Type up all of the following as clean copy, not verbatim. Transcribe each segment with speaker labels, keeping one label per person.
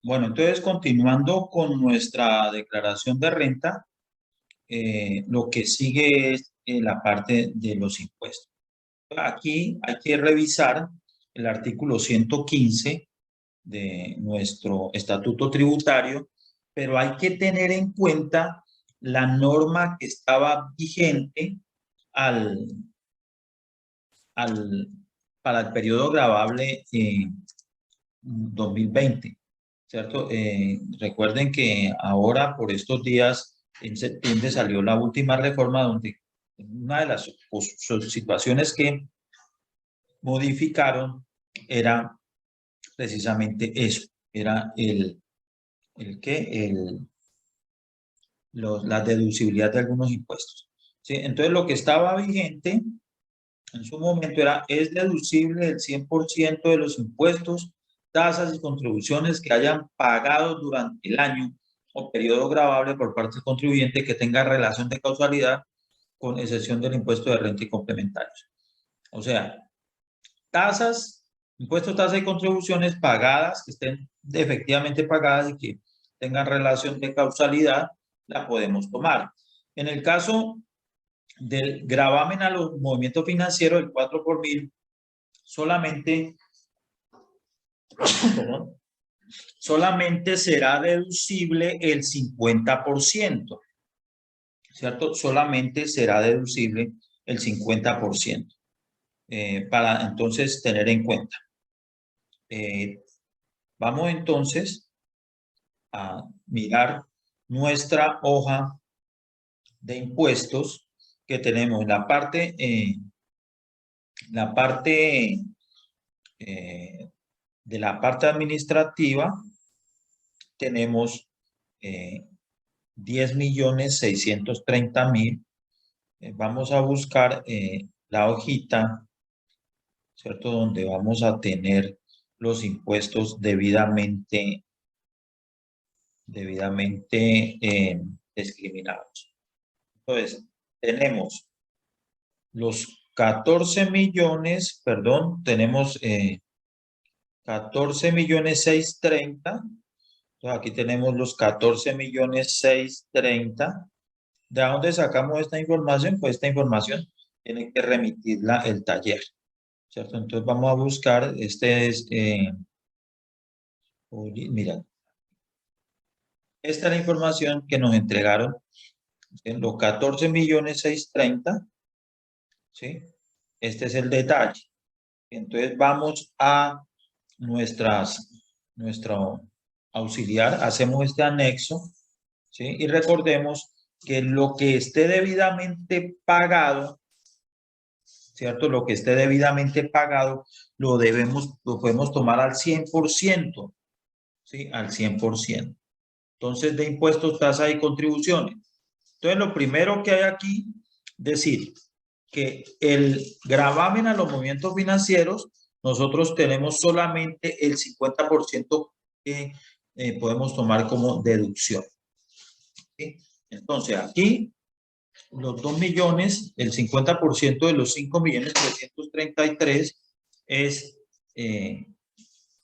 Speaker 1: Bueno, entonces continuando con nuestra declaración de renta, lo que sigue es la parte de los impuestos. Aquí hay que revisar el artículo 115 de nuestro estatuto tributario, pero hay que tener en cuenta la norma que estaba vigente al, al, para el periodo gravable 2020, ¿cierto? Recuerden que ahora, por estos días, en septiembre salió la última reforma donde una de las situaciones que modificaron era precisamente eso, era la deducibilidad de algunos impuestos. ¿Sí? Entonces, lo que estaba vigente en su momento es deducible el 100% de los impuestos, tasas y contribuciones que hayan pagado durante el año o periodo gravable por parte del contribuyente que tenga relación de causalidad con excepción del impuesto de renta y complementarios. O sea, tasas, impuestos, tasas y contribuciones pagadas, que estén efectivamente pagadas y que tengan relación de causalidad, la podemos tomar. En el caso del gravamen a los movimientos financieros, el 4 por mil, solamente, perdón, solamente será deducible el 50%, ¿cierto? Solamente será deducible el 50%, para entonces tener en cuenta. Vamos entonces a mirar nuestra hoja de impuestos que tenemos en la parte de la parte administrativa. Tenemos 10.630.000. Vamos a buscar la hojita, ¿cierto? Donde vamos a tener los impuestos debidamente discriminados. Entonces, tenemos los 14 millones, perdón, tenemos 14.630.000. Entonces, aquí tenemos los 14.630.000. ¿De dónde sacamos esta información? Pues esta información tiene que remitirla el taller, ¿cierto? Entonces vamos a buscar, mira, esta es la información que nos entregaron en los 14.630.000, ¿sí? Este es el detalle. Entonces vamos a nuestro auxiliar, hacemos este anexo, ¿sí? Y recordemos que lo que esté debidamente pagado, ¿cierto? Lo que esté debidamente pagado lo podemos tomar al 100%, ¿sí? Al 100%. Entonces, de impuestos, tasas y contribuciones. Entonces, lo primero que hay aquí, decir que el gravamen a los movimientos financieros, nosotros tenemos solamente el 50% que podemos tomar como deducción, ¿sí? Entonces, aquí los 2 millones, el 50% de los 5.333.000 es, el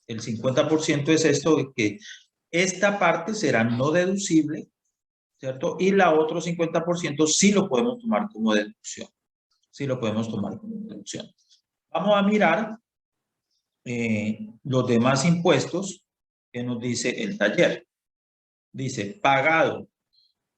Speaker 1: 50% es esto de que esta parte será no deducible, ¿cierto? Y la otro 50% sí lo podemos tomar como deducción. Sí lo podemos tomar como deducción. Vamos a mirar los demás impuestos que nos dice el taller. Dice, pagado.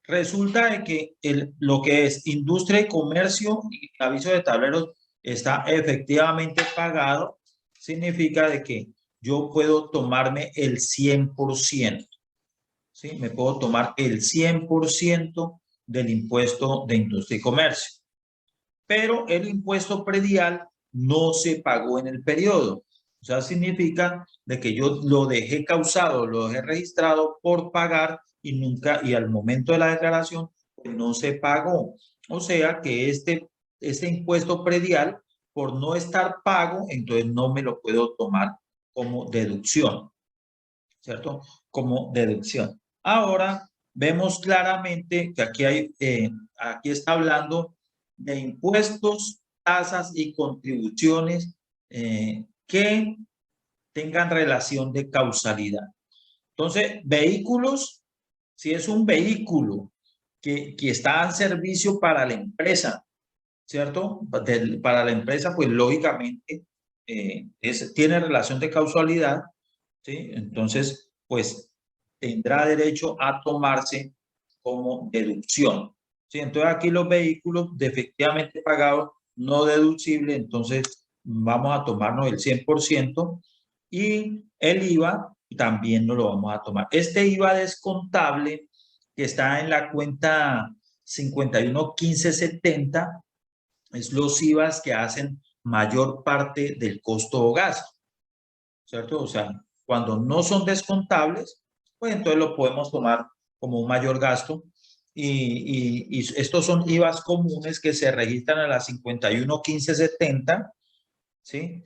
Speaker 1: Resulta de que lo que es industria y comercio y aviso de tableros está efectivamente pagado. Significa de que yo puedo tomarme el 100%. ¿Sí? Me puedo tomar el 100% del impuesto de industria y comercio. Pero el impuesto predial no se pagó en el periodo. O sea, significa de que yo lo dejé causado, lo dejé registrado por pagar y nunca, y al momento de la declaración, pues no se pagó. O sea que este impuesto predial, por no estar pago, entonces no me lo puedo tomar como deducción, ¿cierto? Como deducción. Ahora vemos claramente que aquí está hablando de impuestos, tasas y contribuciones que tengan relación de causalidad. Entonces, vehículos, si es un vehículo que está en servicio para la empresa, ¿cierto? Para la empresa, pues lógicamente tiene relación de causalidad, ¿sí? Entonces, pues tendrá derecho a tomarse como deducción, ¿sí? Entonces, aquí los vehículos efectivamente pagados, no deducible, entonces vamos a tomarnos el 100% y el IVA también no lo vamos a tomar. Este IVA descontable que está en la cuenta 511570 es los IVAs que hacen mayor parte del costo o gasto, ¿cierto? O sea, cuando no son descontables, pues entonces lo podemos tomar como un mayor gasto. Y estos son IVAs comunes que se registran a la 511570, ¿sí?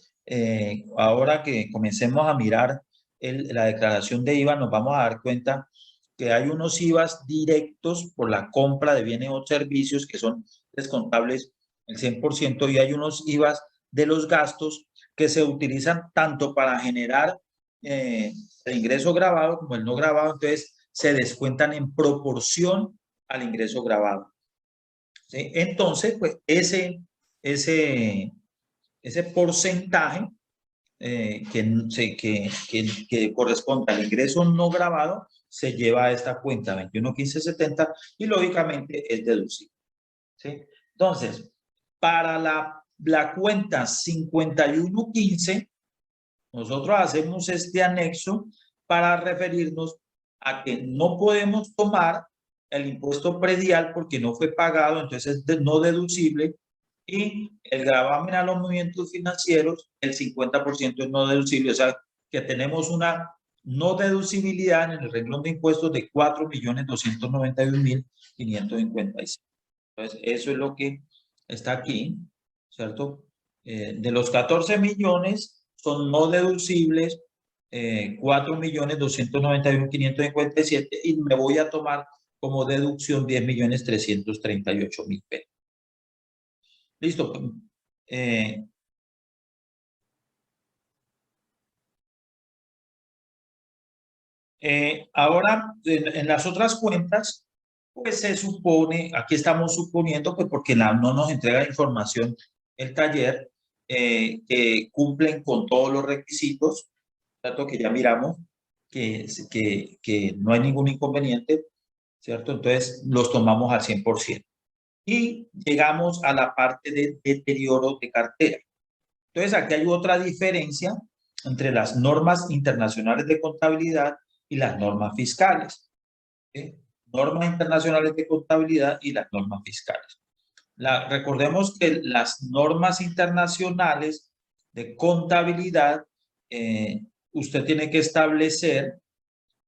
Speaker 1: Ahora que comencemos a mirar la declaración de IVA, nos vamos a dar cuenta que hay unos IVAs directos por la compra de bienes o servicios que son descontables el 100% y hay unos IVAs de los gastos que se utilizan tanto para generar el ingreso grabado como el no grabado, entonces se descuentan en proporción al ingreso grabado, ¿sí? Entonces, pues ese porcentaje que corresponde al ingreso no grabado se lleva a esta cuenta 211570 y lógicamente es deducible, ¿sí? Entonces, para la cuenta 5115, nosotros hacemos este anexo para referirnos a que no podemos tomar el impuesto predial porque no fue pagado, entonces es no deducible, y el gravamen a los movimientos financieros, el 50% es no deducible, o sea que tenemos una no deducibilidad en el renglón de impuestos de 4.291.556. Entonces, eso es lo que está aquí, ¿cierto? De los 14 millones son no deducibles 4.291.557 y me voy a tomar como deducción 10.338.000 pesos. Listo. Ahora, en las otras cuentas, pues se supone, aquí estamos suponiendo, pues porque no nos entrega información el taller, que cumplen con todos los requisitos, tanto que ya miramos que no hay ningún inconveniente, ¿cierto? Entonces, los tomamos al 100%. Y llegamos a la parte de deterioro de cartera. Entonces, aquí hay otra diferencia entre las normas internacionales de contabilidad y las normas fiscales, ¿sí? Normas internacionales de contabilidad y las normas fiscales. Recordemos que las normas internacionales de contabilidad, usted tiene que establecer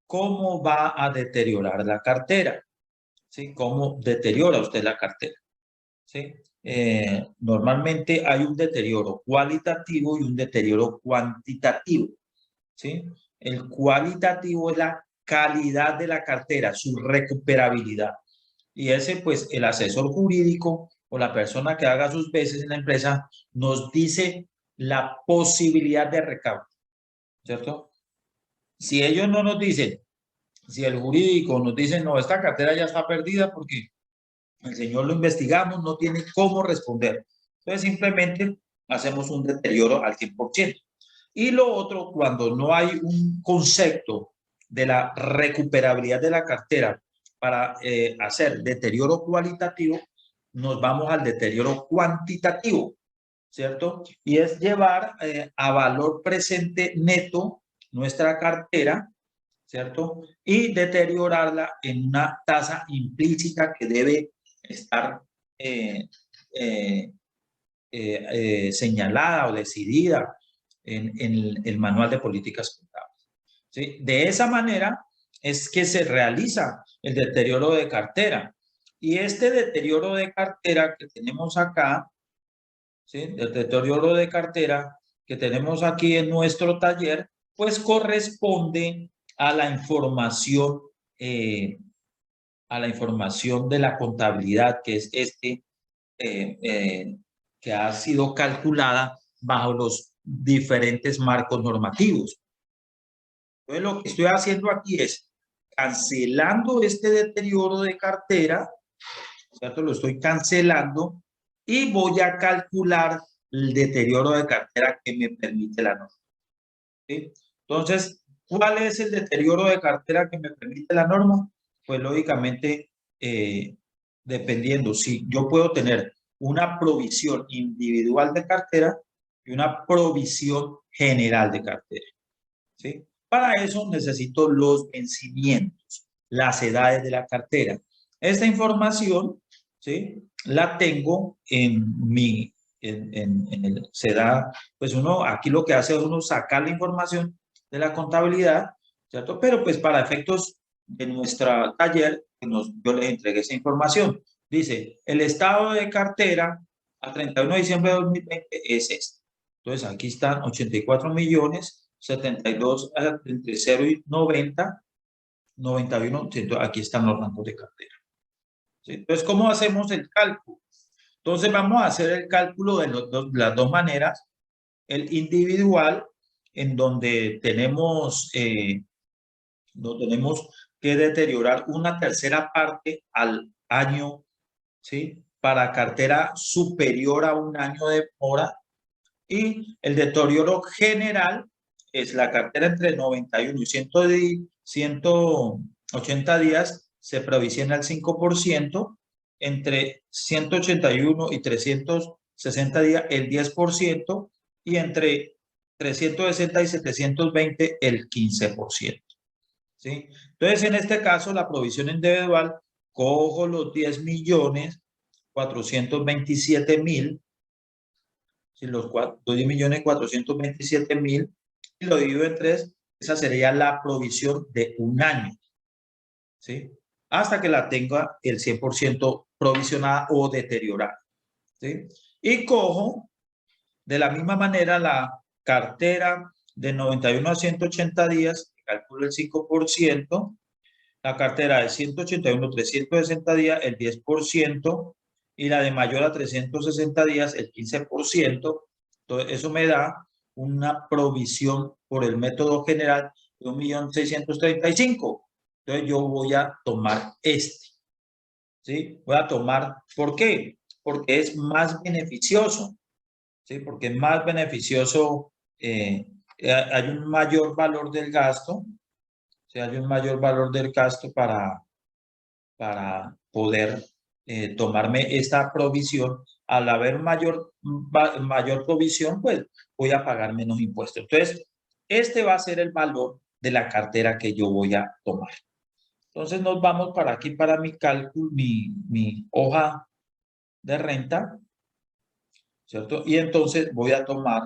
Speaker 1: cómo va a deteriorar la cartera, ¿sí? Cómo deteriora usted la cartera, ¿sí? Normalmente hay un deterioro cualitativo y un deterioro cuantitativo, ¿sí? El cualitativo es la calidad de la cartera, su recuperabilidad. Y ese, pues, el asesor jurídico o la persona que haga sus veces en la empresa nos dice la posibilidad de recaudo, ¿cierto? Si ellos no nos dicen, si el jurídico nos dice, no, esta cartera ya está perdida porque el señor lo investigamos, no tiene cómo responder. Entonces, simplemente hacemos un deterioro al 100%. Y lo otro, cuando no hay un concepto de la recuperabilidad de la cartera para hacer deterioro cualitativo, nos vamos al deterioro cuantitativo, ¿cierto? Y es llevar a valor presente neto nuestra cartera, ¿cierto? Y deteriorarla en una tasa implícita que debe estar eh, eh, señalada o decidida en el manual de políticas contables, ¿sí? De esa manera es que se realiza el deterioro de cartera. Y este deterioro de cartera que tenemos acá, ¿sí? El deterioro de cartera que tenemos aquí en nuestro taller, pues corresponde a la información, eh, de la contabilidad, que es eh, eh, que ha sido calculada bajo los diferentes marcos normativos. Entonces, lo que estoy haciendo aquí es cancelando este deterioro de cartera, ¿cierto? Lo estoy cancelando y voy a calcular el deterioro de cartera que me permite la norma, ¿sí? Entonces, ¿cuál es el deterioro de cartera que me permite la norma? Pues lógicamente, dependiendo, si yo puedo tener una provisión individual de cartera y una provisión general de cartera, ¿sí? Para eso necesito los vencimientos, las edades de la cartera. Esta información, ¿sí? La tengo en el, se da, pues uno, aquí lo que hace es uno sacar la información de la contabilidad, ¿cierto? Pero pues para efectos de nuestro taller, yo les entregué esa información. Dice, el estado de cartera a 31 de diciembre de 2020 es este. Entonces, aquí están 84 millones, 72 entre 0 y 90, 91, aquí están los rangos de cartera, ¿sí? Entonces, ¿cómo hacemos el cálculo? Entonces, vamos a hacer el cálculo de las dos maneras. El individual, en donde no tenemos que deteriorar una tercera parte al año, ¿sí? Para cartera superior a un año de mora. Y el deterioro general es la cartera entre 91 y 180 días, se provisiona el 5%, entre 181 y 360 días el 10%, y entre 360 y 720 el 15%. ¿Sí? Entonces, en este caso, la provisión individual, cojo los 10.427.000, si los 10.427.000 y lo divido en 3, esa sería la provisión de un año, ¿sí? Hasta que la tenga el 100% provisionada o deteriorada, ¿sí? Y cojo de la misma manera la cartera de 91 a 180 días, calculo el 5%, la cartera de 181 a 360 días, el 10%, y la de mayor a 360 días, el 15%. Entonces, eso me da una provisión por el método general de 1.635.000. Entonces, yo voy a tomar este, ¿sí? Voy a tomar, ¿por qué? Porque es más beneficioso, ¿sí? Porque es más beneficioso, hay un mayor valor del gasto, ¿sí? Hay un mayor valor del gasto para poder tomarme esta provisión. Al haber mayor provisión, pues voy a pagar menos impuestos. Entonces, este va a ser el valor de la cartera que yo voy a tomar. Entonces, nos vamos para aquí, para mi cálculo, mi hoja de renta, ¿cierto? Y entonces voy a tomar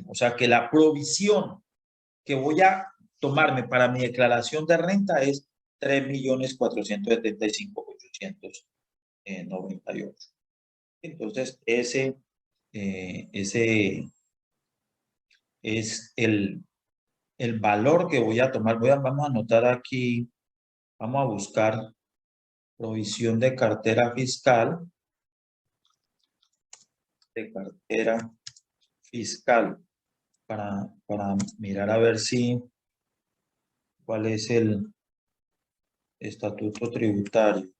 Speaker 1: o sea que la provisión que voy a tomarme para mi declaración de renta es 3.475.898. Entonces, ese es el valor que voy a tomar. Vamos a anotar aquí, vamos a buscar provisión de cartera fiscal, para mirar a ver cuál es el estatuto tributario.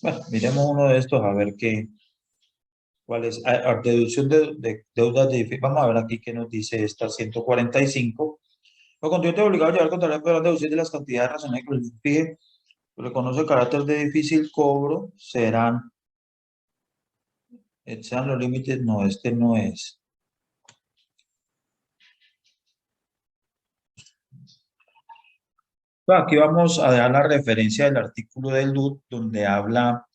Speaker 1: Bueno, miremos uno de estos a ver cuál es. Deducción de deudas de edificio. Vamos a ver aquí qué nos dice esta 145. Los contribuyentes obligados a llevar contabilidad para deducir de las cantidades razonables que les fije, reconoce el carácter de difícil cobro, sean los límites. No, este no es. Bueno, aquí vamos a dar la referencia del artículo del DUT, donde habla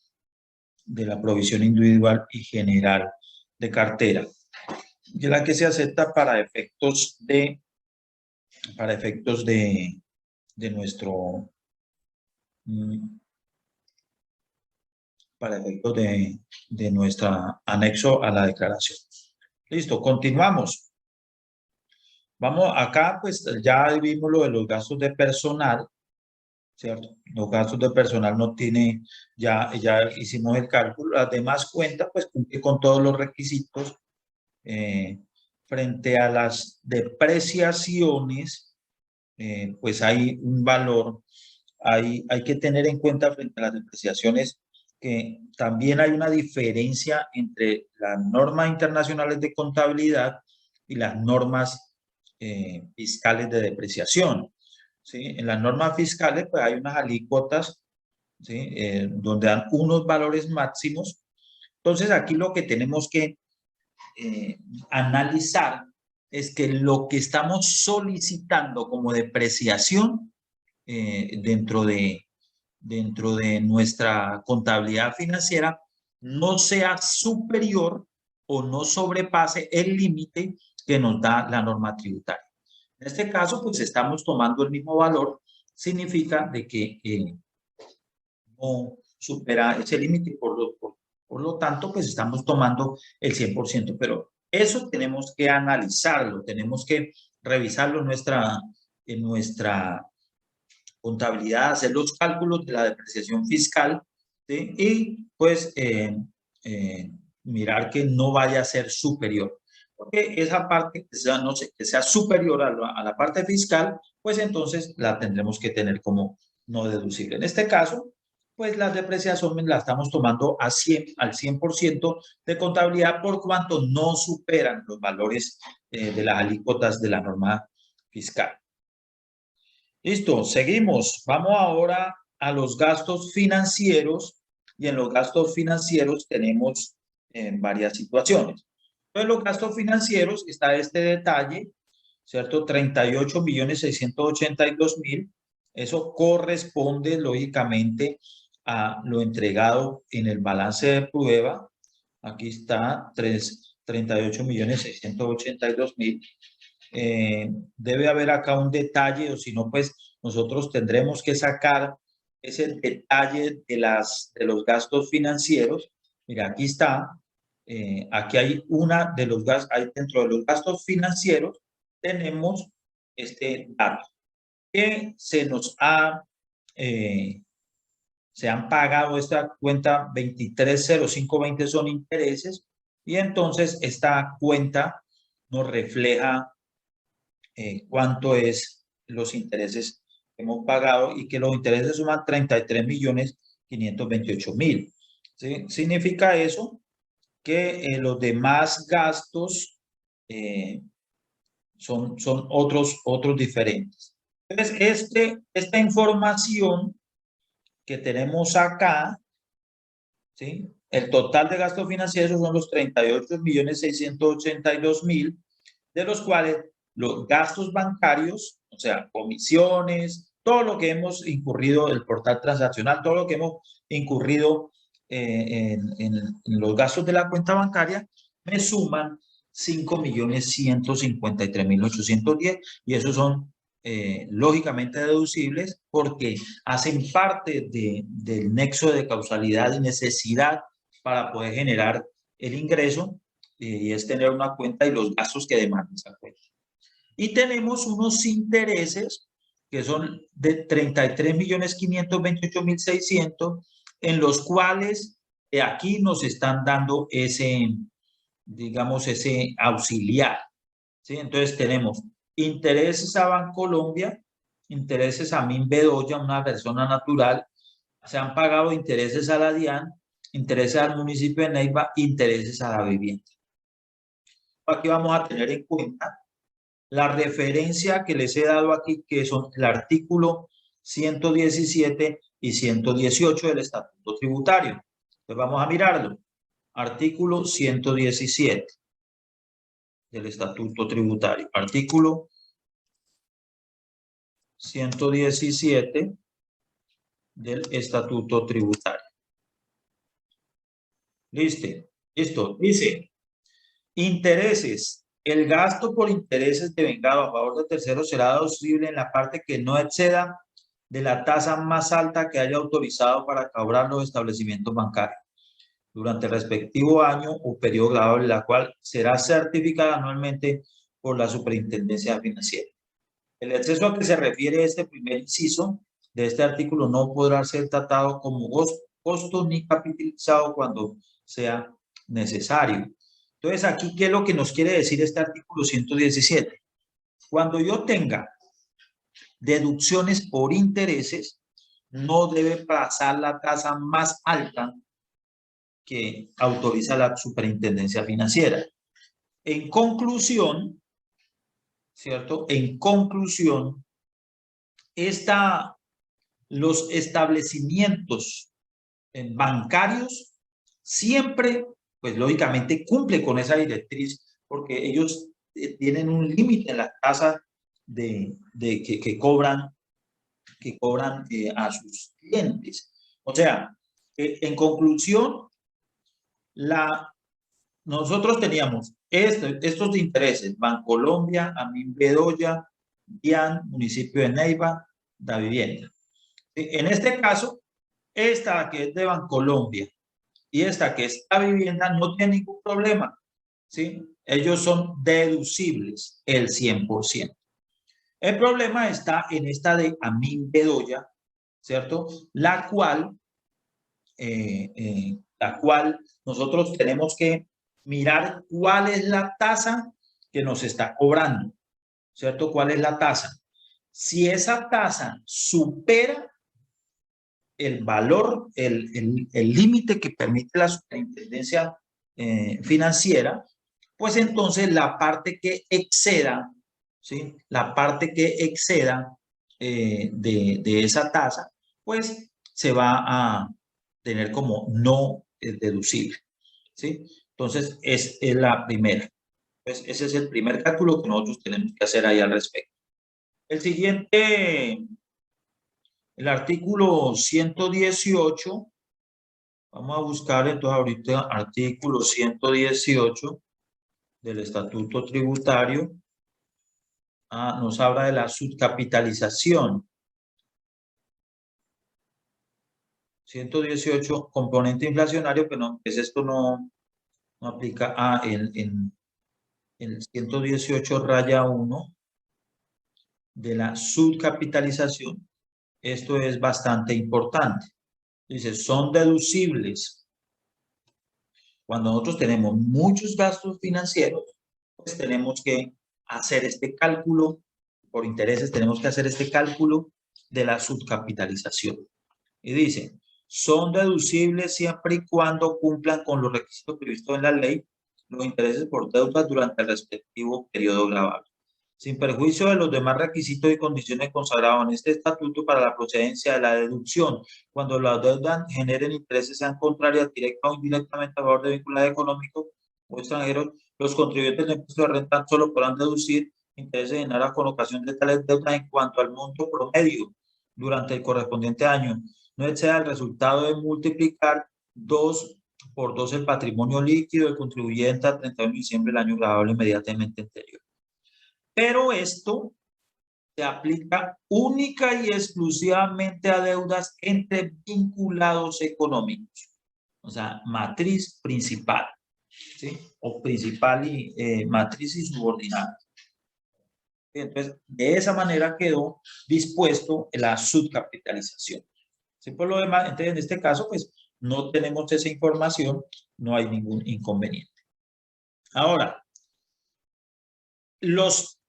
Speaker 1: de la provisión individual y general de cartera, que es la que se acepta para efectos de nuestro, para efectos de nuestro anexo a la declaración. Listo, continuamos. Vamos acá, pues ya vimos lo de los gastos de personal, ¿cierto? Los gastos de personal no tiene, ya hicimos el cálculo. Las demás cuentas, pues cumple con todos los requisitos frente a las depreciaciones, pues hay un valor, hay que tener en cuenta frente a las depreciaciones que también hay una diferencia entre las normas internacionales de contabilidad y las normas fiscales de depreciación. ¿Sí? En las normas fiscales pues hay unas alícuotas, ¿sí? Donde dan unos valores máximos. Entonces aquí lo que tenemos que analizar es que lo que estamos solicitando como depreciación dentro de nuestra contabilidad financiera no sea superior o no sobrepase el límite que nos da la norma tributaria. En este caso, pues estamos tomando el mismo valor, significa de que no supera ese límite, por lo tanto, pues estamos tomando el 100%, pero eso tenemos que analizarlo, tenemos que revisarlo en nuestra contabilidad, hacer los cálculos de la depreciación fiscal, ¿sí? Y pues mirar que no vaya a ser superior. Porque esa parte que sea, no sé, que sea superior a la parte fiscal, pues entonces la tendremos que tener como no deducible. En este caso, pues las depreciaciones las estamos tomando al 100% de contabilidad por cuanto no superan los valores de las alícuotas de la norma fiscal. Listo, seguimos. Vamos ahora a los gastos financieros y en los gastos financieros tenemos varias situaciones. En los gastos financieros está este detalle, ¿cierto? 38.682.000. Eso corresponde lógicamente a lo entregado en el balance de prueba. Aquí está 38.682.000. Debe haber acá un detalle, o si no, pues nosotros tendremos que sacar ese detalle de los gastos financieros. Mira, aquí está. Aquí hay una de los gastos, dentro de los gastos financieros tenemos este dato que se han pagado esta cuenta 230520 son intereses y entonces esta cuenta nos refleja cuánto es los intereses que hemos pagado y que los intereses suman 33.528.000. ¿Sí? Significa eso que los demás gastos son otros diferentes. Entonces, esta información que tenemos acá, ¿sí? El total de gastos financieros son los 38.682.000, de los cuales los gastos bancarios, o sea, comisiones, todo lo que hemos incurrido, el portal transaccional, todo lo que hemos incurrido en los gastos de la cuenta bancaria, me suman 5.153.810 y esos son lógicamente deducibles porque hacen parte del nexo de causalidad y necesidad para poder generar el ingreso y es tener una cuenta y los gastos que demanda esa cuenta. Y tenemos unos intereses que son de 33.528.600 en los cuales aquí nos están dando ese, digamos, ese auxiliar. ¿Sí? Entonces tenemos intereses a Bancolombia, intereses a Minbedoya, una persona natural, se han pagado intereses a la DIAN, intereses al municipio de Neiva, intereses a la vivienda. Aquí vamos a tener en cuenta la referencia que les he dado aquí, que son el artículo 117 y 118 del Estatuto Tributario. Entonces vamos a mirarlo. Artículo 117 del Estatuto Tributario. Artículo 117 del Estatuto Tributario. Listo. Dice, intereses. El gasto por intereses devengado a favor de terceros será deducible en la parte que no exceda de la tasa más alta que haya autorizado para cobrar los establecimientos bancarios durante el respectivo año o periodo grabable, la cual será certificada anualmente por la Superintendencia Financiera. El exceso a que se refiere este primer inciso de este artículo no podrá ser tratado como costo ni capitalizado cuando sea necesario. Entonces, aquí, ¿qué es lo que nos quiere decir este artículo 117? Cuando yo tenga deducciones por intereses, no debe pasar la tasa más alta que autoriza la Superintendencia Financiera. En conclusión, ¿cierto? En conclusión, los establecimientos bancarios siempre, pues lógicamente, cumplen con esa directriz porque ellos tienen un límite en la tasa que cobran a sus clientes. O sea, en conclusión, nosotros teníamos estos de intereses: Bancolombia, Amin Bedoya, DIAN, municipio de Neiva, Da Vivienda. En este caso, esta que es de Bancolombia y esta que es Da Vivienda no tiene ningún problema, ¿sí? Ellos son deducibles el 100%. El problema está en esta de Amin Bedoya, ¿cierto? La cual nosotros tenemos que mirar cuál es la tasa que nos está cobrando, ¿cierto? ¿Cuál es la tasa? Si esa tasa supera el valor, el límite que permite la Superintendencia Financiera, pues entonces la parte que exceda, ¿sí? La parte que exceda de esa tasa, pues se va a tener como no deducible, ¿sí? Entonces, es la primera. Pues ese es el primer cálculo que nosotros tenemos que hacer ahí al respecto. El siguiente, el artículo 118, vamos a buscar entonces ahorita artículo 118 del Estatuto Tributario. Nos habla de la subcapitalización. 118, componente inflacionario, pero no, pues esto no aplica en el 118 raya 1 de la subcapitalización. Esto es bastante importante. Dice, son deducibles. Cuando nosotros tenemos muchos gastos financieros, pues tenemos que hacer este cálculo, por intereses tenemos que hacer este cálculo de la subcapitalización. Y dice, son deducibles siempre y cuando cumplan con los requisitos previstos en la ley los intereses por deudas durante el respectivo periodo gravable, sin perjuicio de los demás requisitos y condiciones consagrados en este estatuto para la procedencia de la deducción, cuando las deudas generen intereses sean contrarias directa o indirectamente a favor de vinculados económicos o extranjeros, los contribuyentes de impuesto de renta solo podrán deducir intereses generados con ocasión de tales deudas en cuanto al monto promedio durante el correspondiente año no exceda el resultado de multiplicar 2 por 2 el patrimonio líquido del contribuyente a 31 de diciembre del año gravable inmediatamente anterior. Pero esto se aplica única y exclusivamente a deudas entre vinculados económicos, o sea, matriz principal, ¿sí? O principal y matriz y subordinada. Entonces, de esa manera quedó dispuesto la subcapitalización. ¿Sí? Por lo demás, entonces en este caso, pues no tenemos esa información, no hay ningún inconveniente. Ahora, entonces,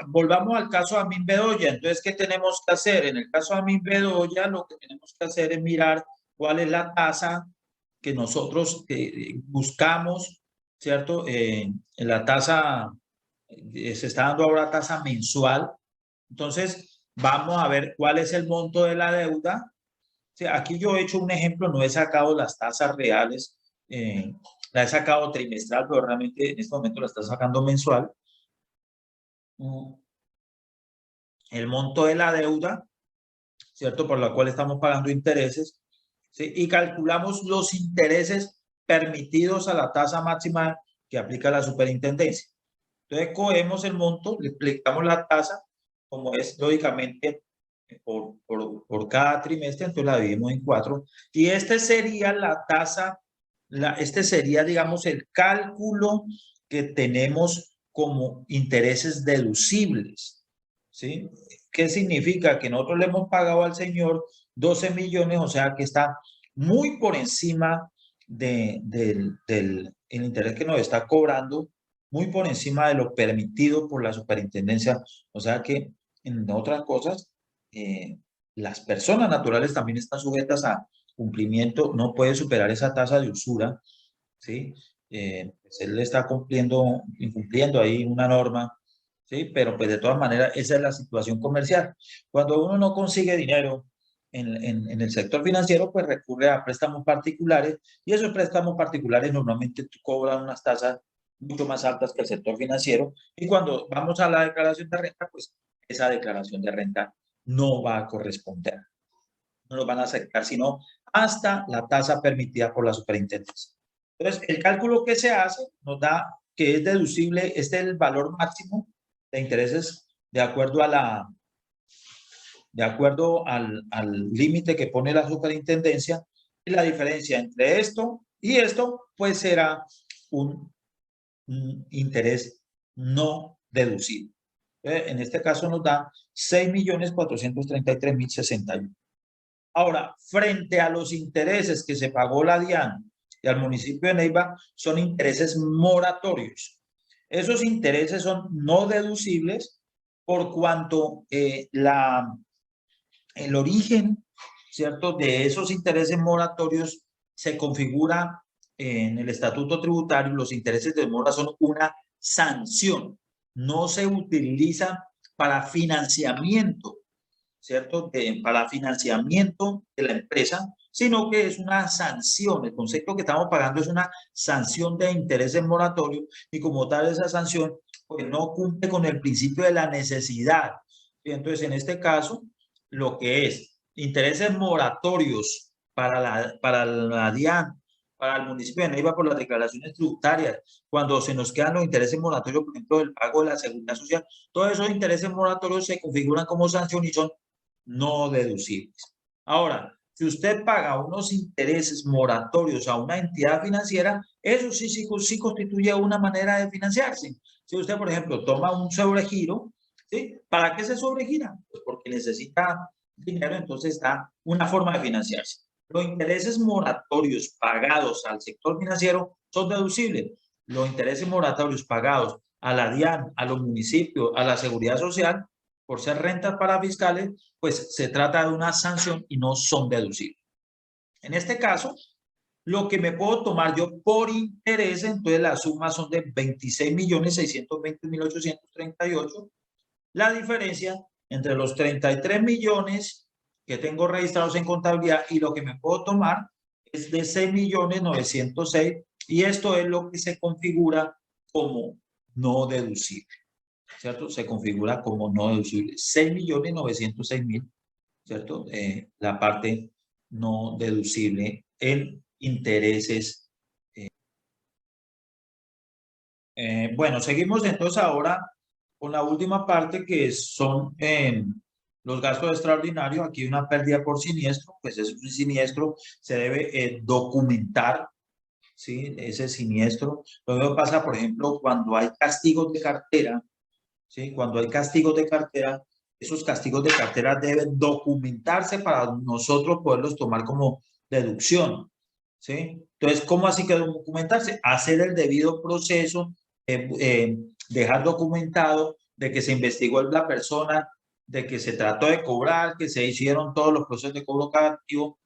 Speaker 1: volvamos al caso de Amin Bedoya. Entonces, ¿qué tenemos que hacer? En el caso de Amin Bedoya, lo que tenemos que hacer es mirar cuál es la tasa que nosotros buscamos, ¿cierto? La tasa, se está dando ahora tasa mensual. Entonces, vamos a ver cuál es el monto de la deuda. Sí, aquí yo he hecho un ejemplo, no he sacado las tasas reales, la he sacado trimestral, pero realmente en este momento la está sacando mensual. El monto de la deuda, ¿cierto? Por la cual estamos pagando intereses, ¿sí? Y calculamos los intereses permitidos a la tasa máxima que aplica la superintendencia. Entonces, cogemos el monto, le aplicamos la tasa, como es lógicamente por cada trimestre, entonces la dividimos en 4. Y este sería la tasa, este sería, digamos, el cálculo que tenemos como intereses deducibles, ¿sí? ¿Qué significa? Que nosotros le hemos pagado al señor 12 millones, o sea que está muy por encima el interés que nos está cobrando muy por encima de lo permitido por la superintendencia. O sea que, en otras cosas, las personas naturales también están sujetas a cumplimiento, no puede superar esa tasa de usura, ¿sí? Pues él está incumpliendo ahí una norma, ¿sí? Pero pues de todas maneras esa es la situación comercial. Cuando uno no consigue dinero en el sector financiero, pues recurre a préstamos particulares y esos préstamos particulares normalmente cobran unas tasas mucho más altas que el sector financiero y cuando vamos a la declaración de renta, pues esa declaración de renta no va a corresponder, no lo van a aceptar, sino hasta la tasa permitida por la superintendencia. Entonces, el cálculo que se hace nos da que es deducible, este es el valor máximo de intereses de acuerdo al límite que pone la superintendencia, y la diferencia entre esto y esto, pues será un interés no deducible. En este caso nos da 6.433.061. Ahora, frente a los intereses que se pagó la DIAN y al municipio de Neiva, son intereses moratorios. Esos intereses son no deducibles por cuanto el origen, ¿cierto?, de esos intereses moratorios se configura en el estatuto tributario. Los intereses de mora son una sanción, no se utilizan para financiamiento, ¿cierto? Para financiamiento de la empresa, sino que es una sanción. El concepto que estamos pagando es una sanción de intereses moratorios y como tal esa sanción pues no cumple con el principio de la necesidad. Y entonces, en este caso, lo que es intereses moratorios para la DIAN, para el municipio de Neiva por las declaraciones tributarias, cuando se nos quedan los intereses moratorios, por ejemplo, del pago de la seguridad social, todos esos intereses moratorios se configuran como sanción y son no deducibles. Ahora, si usted paga unos intereses moratorios a una entidad financiera, eso sí constituye una manera de financiarse. Si usted, por ejemplo, toma un sobregiro, ¿sí? ¿Para qué se sobregira? Pues porque necesita dinero, entonces da una forma de financiarse. Los intereses moratorios pagados al sector financiero son deducibles. Los intereses moratorios pagados a la DIAN, a los municipios, a la Seguridad Social, por ser rentas para fiscales, pues se trata de una sanción y no son deducibles. En este caso, lo que me puedo tomar yo por interés, entonces las sumas son de 26.620.838. La diferencia entre los 33 millones que tengo registrados en contabilidad y lo que me puedo tomar es de 6.906.000 y esto es lo que se configura como no deducible, ¿cierto? Se configura como no deducible. 6.906.000, ¿cierto? La parte no deducible en intereses. Bueno, seguimos entonces ahora con la última parte que son los gastos extraordinarios. Aquí hay una pérdida por siniestro, pues es un siniestro, se debe documentar, ¿sí? Ese siniestro. Lo mismo pasa, por ejemplo, cuando hay castigos de cartera, ¿sí? Cuando hay castigos de cartera, esos castigos de cartera deben documentarse para nosotros poderlos tomar como deducción, ¿sí? Entonces, ¿cómo así que documentarse? Hacer el debido proceso, dejar documentado de que se investigó la persona, de que se trató de cobrar, que se hicieron todos los procesos de cobro cada activo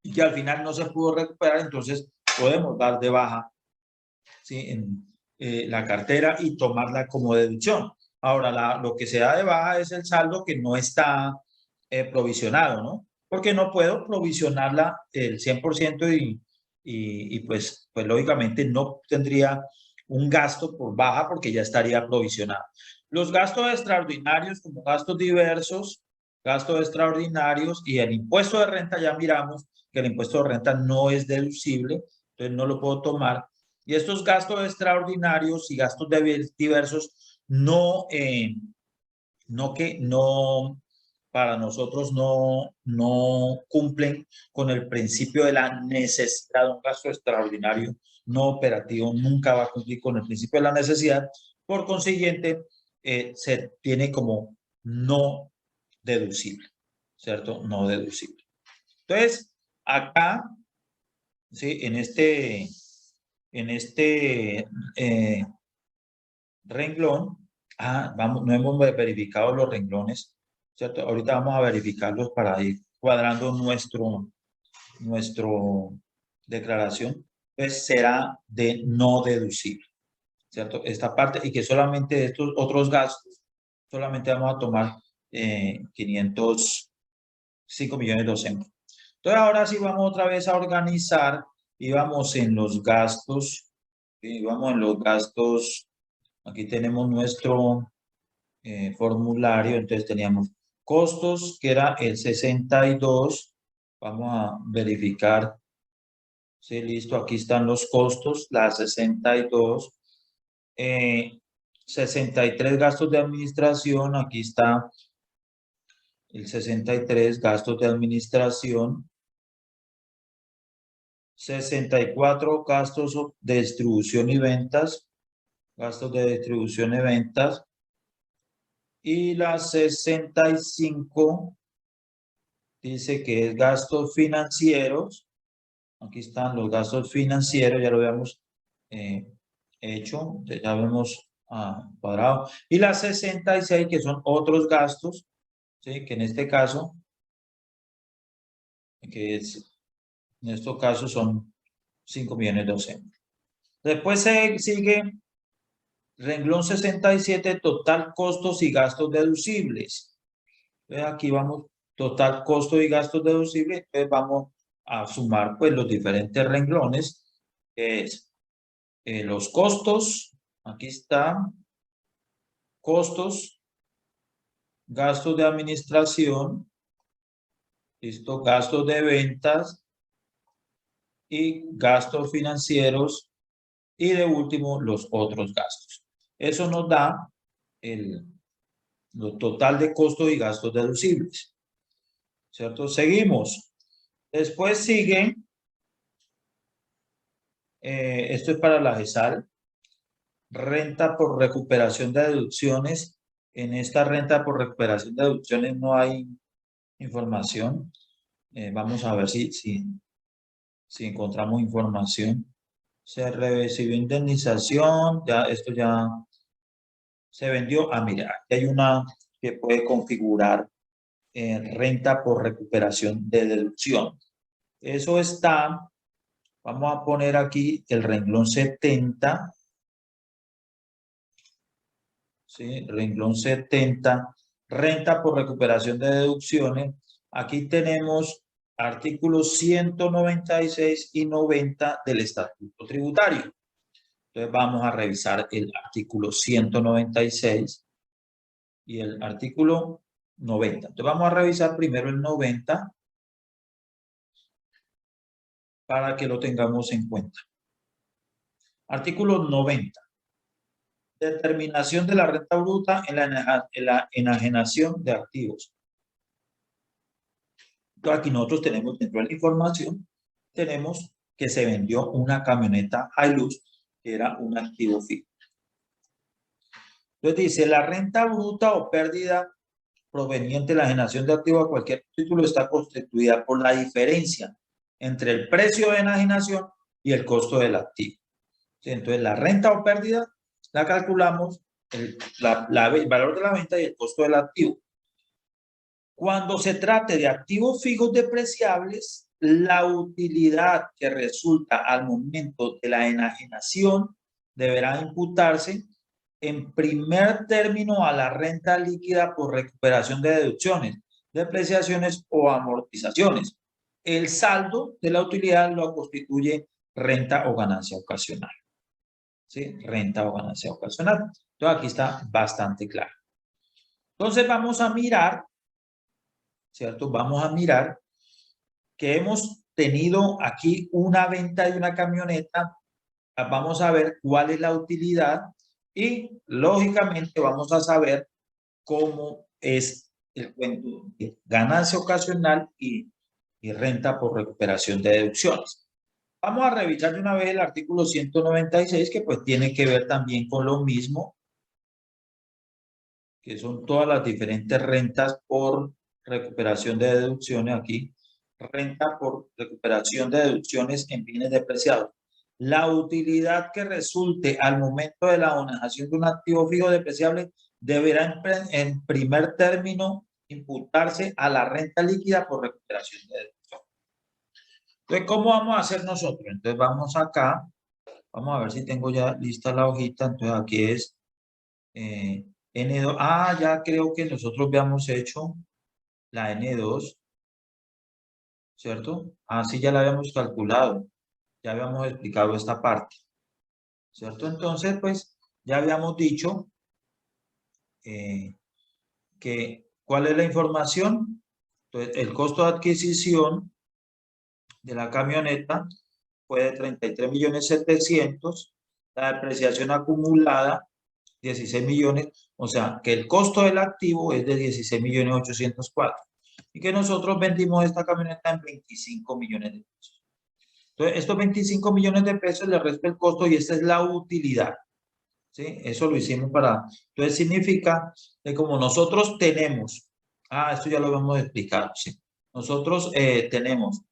Speaker 1: y que al final no se pudo recuperar, entonces podemos dar de baja, ¿sí? En la cartera y tomarla como deducción. Ahora, lo que se da de baja es el saldo que no está provisionado, ¿no? Porque no puedo provisionarla el 100% y pues lógicamente no tendría un gasto por baja porque ya estaría provisionado. Los gastos extraordinarios como gastos extraordinarios y el impuesto de renta, ya miramos que el impuesto de renta no es deducible, entonces no lo puedo tomar. Y estos gastos extraordinarios y gastos diversos no para nosotros no cumplen con el principio de la necesidad. Un gasto extraordinario no operativo nunca va a cumplir con el principio de la necesidad. Por consiguiente, se tiene como no deducible, ¿cierto? No deducible. Entonces, acá ¿sí? En este renglón, vamos, no hemos verificado los renglones, ¿cierto? Ahorita vamos a verificarlos para ir cuadrando nuestro declaración, pues será de no deducible, ¿cierto? Esta parte, y que solamente de estos otros gastos, solamente vamos a tomar 505 millones 200. Entonces ahora sí vamos otra vez a organizar y vamos en los gastos, y vamos en los gastos, aquí tenemos nuestro formulario, entonces teníamos costos, que era el 62, vamos a verificar, sí, listo, aquí están los costos, la 62, 63 gastos de administración, aquí está el 63 gastos de administración, 64 gastos de distribución y ventas, gastos de distribución y ventas, y la 65 dice que es gastos financieros. Aquí están los gastos financieros, ya lo habíamos hecho, ya habíamos cuadrado. Y la 66 que son otros gastos, ¿sí? Que en este caso, que es, en estos casos son 5 millones 200. Después se sigue renglón 67, total costos y gastos deducibles. Entonces aquí vamos, total costo y gastos deducibles, entonces vamos a sumar pues los diferentes renglones, que es los costos, aquí están, costos, gastos de administración, listo, gastos de ventas y gastos financieros y de último los otros gastos. Eso nos da el total de costos y gastos deducibles, ¿cierto? Seguimos. Después sigue, esto es para la GESAL, renta por recuperación de deducciones. En esta renta por recuperación de deducciones no hay información. Vamos a ver si encontramos información. Se recibió indemnización, ya esto ya se vendió. Mira, aquí hay una que puede configurar renta por recuperación de deducción. Eso está, vamos a poner aquí el renglón 70. ¿Sí? Renglón 70, renta por recuperación de deducciones. Aquí tenemos artículos 196 y 90 del Estatuto Tributario. Entonces vamos a revisar el artículo 196 y el artículo 90. Entonces vamos a revisar primero el 90 para que lo tengamos en cuenta. Artículo 90. Determinación de la renta bruta en la enajenación de activos. Entonces aquí nosotros tenemos dentro de la información, tenemos que se vendió una camioneta Hilux que era un activo fijo. Entonces dice, la renta bruta o pérdida proveniente de la enajenación de activos a cualquier título está constituida por la diferencia entre el precio de enajenación y el costo del activo. Entonces la renta o pérdida la calculamos, el valor de la venta y el costo del activo. Cuando se trate de activos fijos depreciables, la utilidad que resulta al momento de la enajenación deberá imputarse en primer término a la renta líquida por recuperación de deducciones, depreciaciones o amortizaciones. El saldo de la utilidad lo constituye renta o ganancia ocasional. ¿Sí? Renta o ganancia ocasional. Entonces aquí está bastante claro. Entonces vamos a mirar, ¿cierto? Vamos a mirar que hemos tenido aquí una venta de una camioneta. Vamos a ver cuál es la utilidad y lógicamente vamos a saber cómo es el cuento de ganancia ocasional y renta por recuperación de deducciones. Vamos a revisar de una vez el artículo 196 que pues tiene que ver también con lo mismo, que son todas las diferentes rentas por recuperación de deducciones aquí. renta por recuperación de deducciones en bienes depreciados. La utilidad que resulte al momento de la donación de un activo fijo depreciable deberá en primer término imputarse a la renta líquida por recuperación de deducciones. Entonces, ¿cómo vamos a hacer nosotros? Entonces, vamos acá, vamos a ver si tengo ya lista la hojita. Entonces, aquí es N2. Ah, ya creo que nosotros habíamos hecho la N2, ¿cierto? Ah, sí, ya la habíamos calculado, ya habíamos explicado esta parte, ¿cierto? Entonces, pues, ya habíamos dicho que, ¿cuál es la información? Entonces, el costo de adquisición de la camioneta fue de 33.700.000, la depreciación acumulada 16 millones, o sea, que el costo del activo es de 16.804.000 y que nosotros vendimos esta camioneta en 25 millones de pesos. Entonces, estos 25 millones de pesos le resta el costo y esta es la utilidad, ¿sí? Eso lo hicimos para... Entonces, significa que como nosotros tenemos... Ah, esto ya lo hemos explicado, ¿sí? Nosotros tenemos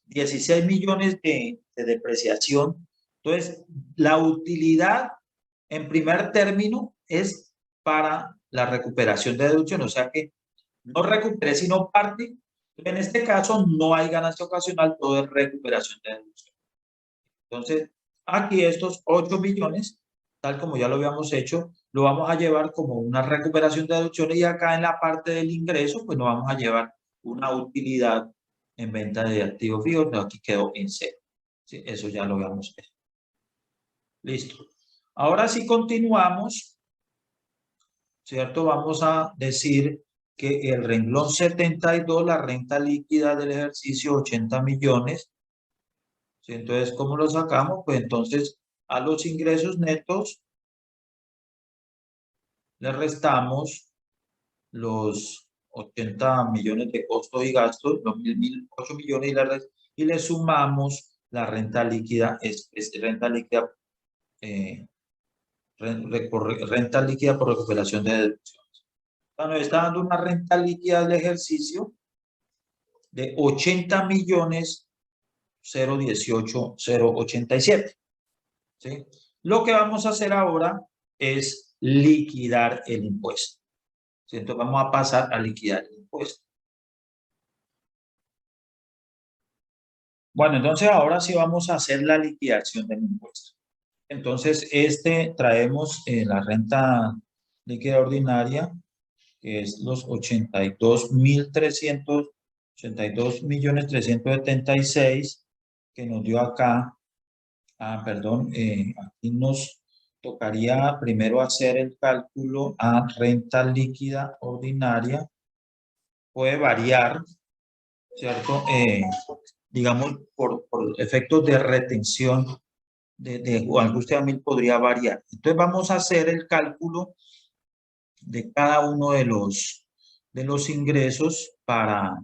Speaker 1: 16 millones de depreciación. Entonces, la utilidad en primer término es para la recuperación de deducción, o sea que no recuperé sino parte. En este caso no hay ganancia ocasional, todo es recuperación de deducción. Entonces, aquí estos 8 millones, tal como ya lo habíamos hecho, lo vamos a llevar como una recuperación de deducciones y acá en la parte del ingreso, pues nos vamos a llevar una utilidad en venta de activos fijos, pero aquí quedó en cero. ¿Sí? Eso ya lo habíamos hecho. Listo. Ahora sí continuamos, ¿cierto? Vamos a decir que el renglón 72, la renta líquida del ejercicio, 80 millones. ¿Sí? Entonces, ¿cómo lo sacamos? Pues entonces a los ingresos netos le restamos los 80 millones de costos y gastos, los 8 millones y le sumamos la renta líquida, renta líquida, renta líquida por recuperación de deducciones. Nos está dando una renta líquida del ejercicio de 80 millones 018,087. ¿Sí? Lo que vamos a hacer ahora es liquidar el impuesto. ¿Sí? Entonces vamos a pasar a liquidar el impuesto. Bueno, entonces ahora sí vamos a hacer la liquidación del impuesto. Entonces, traemos la renta líquida ordinaria, que es los 82.376 que nos dio acá. Ah, perdón, aquí nos tocaría primero hacer el cálculo a renta líquida ordinaria. Puede variar, ¿cierto? Digamos, por efectos de retención o angustia mil podría variar. Entonces vamos a hacer el cálculo de cada uno de los ingresos para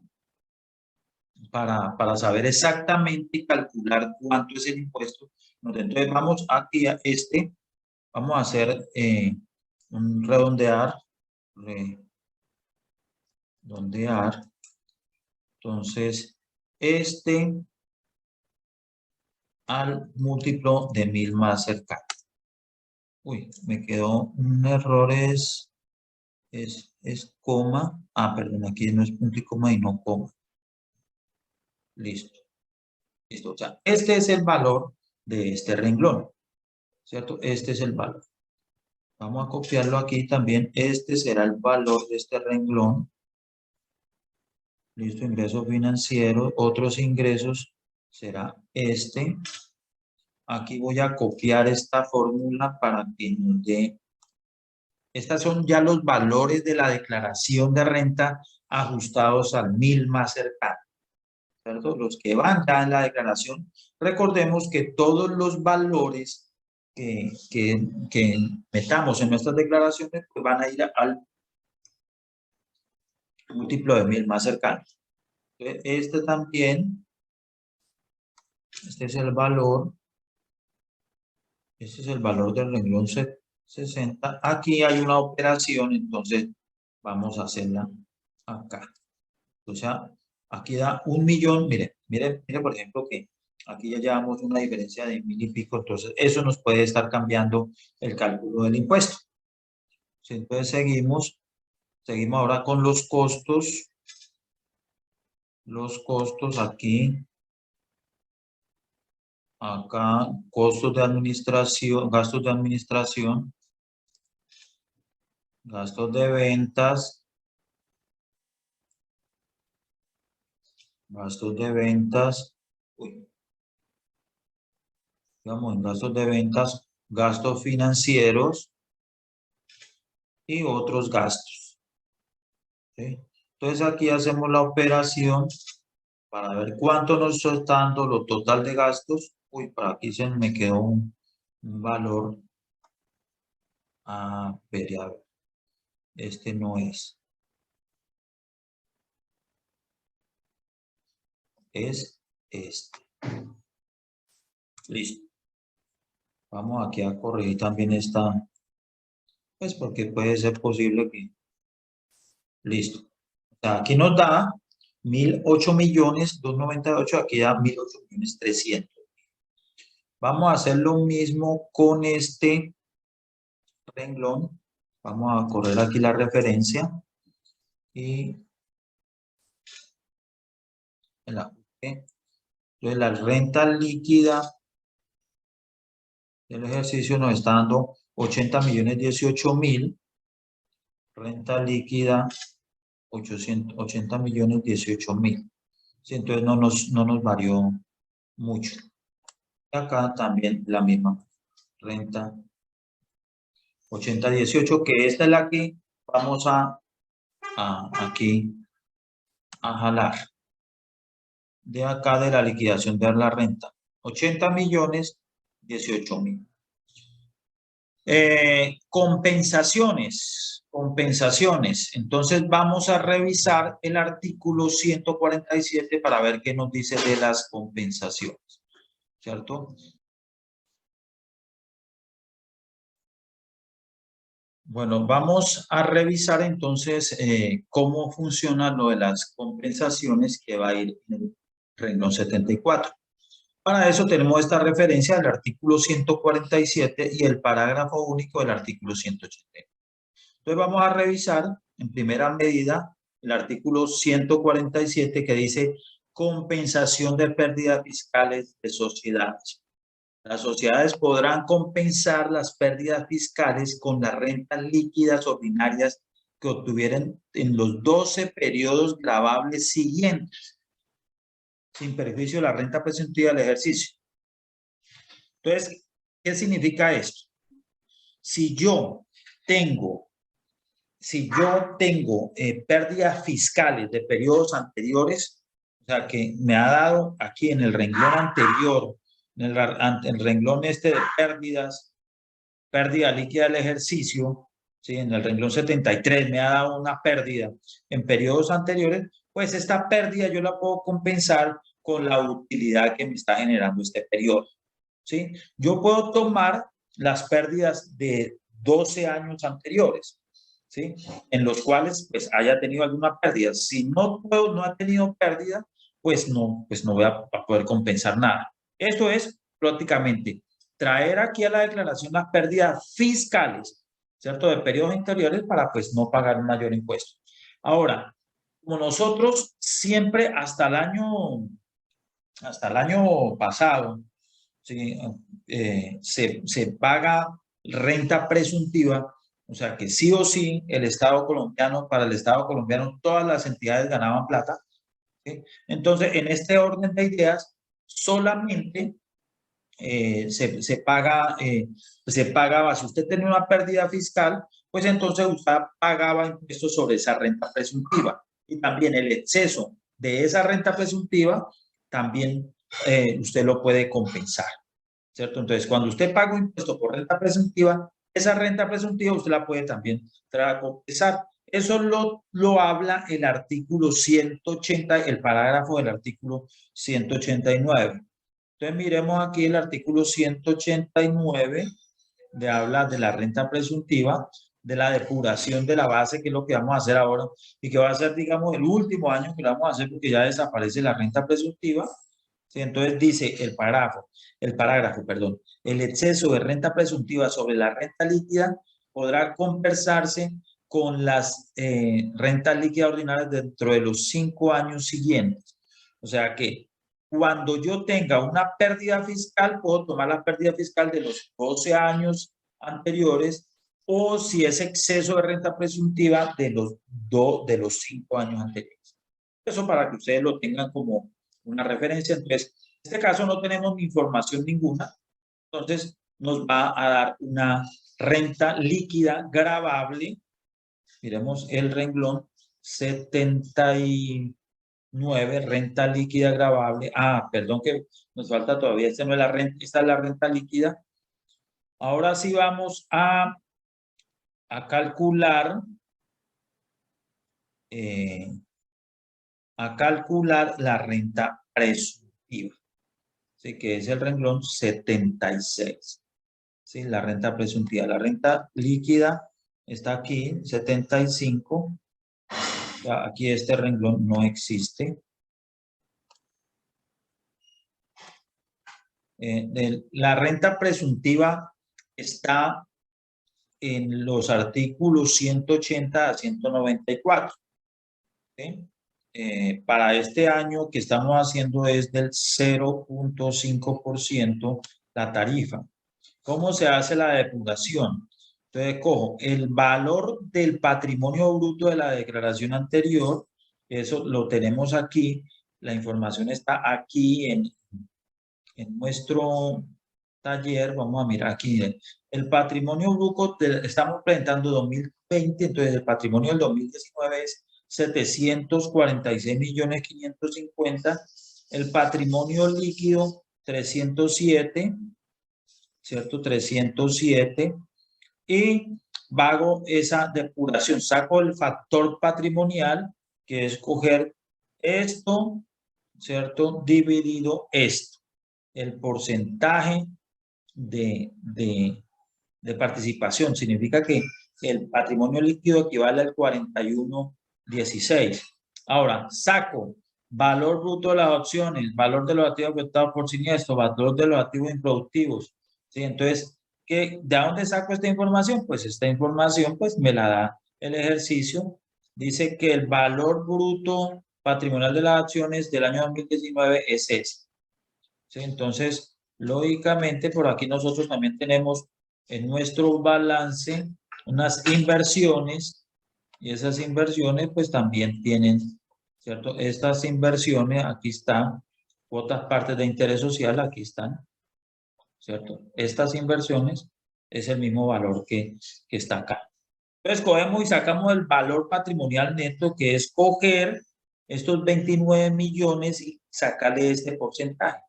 Speaker 1: saber exactamente y calcular cuánto es el impuesto. Entonces vamos aquí a vamos a hacer un redondear. Entonces, al múltiplo de 1000 más cercano. Uy, me quedó un error, es coma. Ah, perdón, aquí no es punto y coma y no coma. Listo. Listo. O sea, este es el valor de este renglón, ¿cierto? Este es el valor. Vamos a copiarlo aquí también. Este será el valor de este renglón. Listo, ingresos financieros. Otros ingresos será este. Aquí voy a copiar esta fórmula para que nos dé. Estos son ya los valores de la declaración de renta ajustados al 1000 más cercano, ¿cierto? Los que van ya en la declaración. Recordemos que todos los valores que metamos en nuestras declaraciones pues van a ir al múltiplo de 1000 más cercano. Este también, este es el valor del renglón 60. Aquí hay una operación, entonces vamos a hacerla acá. O sea, aquí da 1.000.000, mire, por ejemplo que aquí ya llevamos una diferencia de 1.000 y pico, entonces eso nos puede estar cambiando el cálculo del impuesto. Sí, entonces seguimos ahora con los costos aquí, acá, costos de administración, gastos de administración, gastos de ventas, digamos en gastos de ventas, gastos financieros y otros gastos. ¿Sí? Entonces aquí hacemos la operación para ver cuánto nos está dando lo total de gastos. Uy, por aquí se me quedó un valor. A ver, este no es. Es este. Listo. Vamos aquí a corregir también esta. Pues porque puede ser posible que. Listo. O sea, aquí nos da 1.008.298. Aquí da 1.008.300.000. Vamos a hacer lo mismo con este renglón. Vamos a correr aquí la referencia. Y entonces la renta líquida del ejercicio nos está dando 80.018.000. Renta líquida 80.018.000. Sí, entonces no nos varió mucho. Acá también la misma renta 80.18, que esta es la que vamos aquí a jalar. De acá de la liquidación de la renta. 80.018.000. Compensaciones. Entonces vamos a revisar el artículo 147 para ver qué nos dice de las compensaciones. ¿Cierto? Bueno, vamos a revisar entonces cómo funciona lo de las compensaciones que va a ir en el renglón 74. Para eso tenemos esta referencia del artículo 147 y el parágrafo único del artículo 180. Entonces vamos a revisar en primera medida el artículo 147 que dice compensación de pérdidas fiscales de sociedades. Las sociedades podrán compensar las pérdidas fiscales con las rentas líquidas ordinarias que obtuvieran en los 12 periodos gravables siguientes, sin perjuicio de la renta presuntiva del ejercicio. Entonces, ¿qué significa esto? Si yo tengo pérdidas fiscales de periodos anteriores, o sea, que me ha dado aquí en el renglón anterior, en el renglón este de pérdida líquida del ejercicio, ¿sí? En el renglón 73 me ha dado una pérdida en periodos anteriores, pues esta pérdida yo la puedo compensar con la utilidad que me está generando este periodo, ¿sí? Yo puedo tomar las pérdidas de 12 años anteriores, ¿sí? En los cuales pues haya tenido alguna pérdida. Si no ha tenido pérdida, pues no voy a poder compensar nada. Esto es prácticamente traer aquí a la declaración las pérdidas fiscales, ¿cierto? De periodos anteriores para pues no pagar un mayor impuesto. Ahora, como nosotros siempre hasta el año pasado, ¿sí? Se paga renta presuntiva, o sea que sí o sí el Estado colombiano, para el Estado colombiano todas las entidades ganaban plata, ¿sí? Entonces en este orden de ideas solamente se pagaba, si usted tenía una pérdida fiscal, pues entonces usted pagaba impuestos sobre esa renta presuntiva y también el exceso de esa renta presuntiva también usted lo puede compensar, ¿cierto? Entonces, cuando usted paga un impuesto por renta presuntiva, esa renta presuntiva usted la puede también traer a compensar. Eso lo habla el artículo 180, el parágrafo del artículo 189. Entonces, miremos aquí el artículo 189, de habla de la renta presuntiva. de la depuración de la base, que es lo que vamos a hacer ahora, y que va a ser, digamos, el último año que lo vamos a hacer porque ya desaparece la renta presuntiva. ¿Sí? Entonces dice el parágrafo, perdón, el exceso de renta presuntiva sobre la renta líquida podrá compensarse con las rentas líquidas ordinarias dentro de los 5 años siguientes. O sea que cuando yo tenga una pérdida fiscal, puedo tomar la pérdida fiscal de los 12 años anteriores, o si es exceso de renta presuntiva de los 5 años anteriores. Eso para que ustedes lo tengan como una referencia. Entonces, en este caso no tenemos información ninguna, entonces nos va a dar una renta líquida gravable. Miremos el renglón 79, renta líquida gravable. Ah, perdón que nos falta todavía, esta no es la renta, esta es la renta líquida. Ahora sí vamos a calcular la renta presuntiva, ¿sí? Que es el renglón 76. ¿Sí? La renta presuntiva. La renta líquida está aquí, 75. Ya, aquí este renglón no existe. La renta presuntiva está en los artículos 180 a 194. ¿Sí? Para este año que estamos haciendo es del 0.5% la tarifa. ¿Cómo se hace la depuración? Entonces cojo el valor del patrimonio bruto de la declaración anterior, eso lo tenemos aquí, la información está aquí en nuestro taller. Vamos a mirar aquí, el patrimonio bruto, estamos presentando 2020, entonces el patrimonio del 2019 es 746.550.000, el patrimonio líquido 307, ¿cierto? 307, y hago esa depuración, saco el factor patrimonial, que es coger esto, ¿cierto? Dividido esto, el porcentaje de participación. Significa que el patrimonio líquido equivale al 41,16. Ahora, saco valor bruto de las opciones, valor de los activos afectados por siniestro, valor de los activos improductivos. ¿Sí? Entonces, ¿de dónde saco esta información? Pues esta información pues me la da el ejercicio. Dice que el valor bruto patrimonial de las acciones del año 2019 es ese. ¿Sí? Entonces, lógicamente, por aquí nosotros también tenemos en nuestro balance unas inversiones, y esas inversiones pues también tienen, ¿cierto? Estas inversiones, aquí están, cuotas partes de interés social, aquí están, ¿cierto? Estas inversiones es el mismo valor que está acá. Entonces, cogemos y sacamos el valor patrimonial neto, que es coger estos 29 millones y sacarle este porcentaje.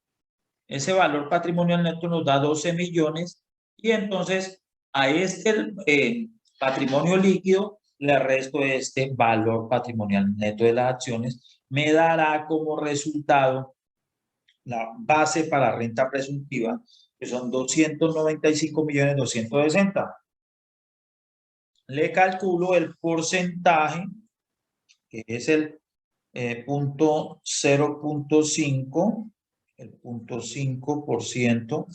Speaker 1: Ese valor patrimonial neto nos da 12 millones y entonces a este patrimonio líquido le resto este valor patrimonial neto de las acciones. Me dará como resultado la base para renta presuntiva, que son 295.260.000. Le calculo el porcentaje, que es el punto 0.5, el 0.5%,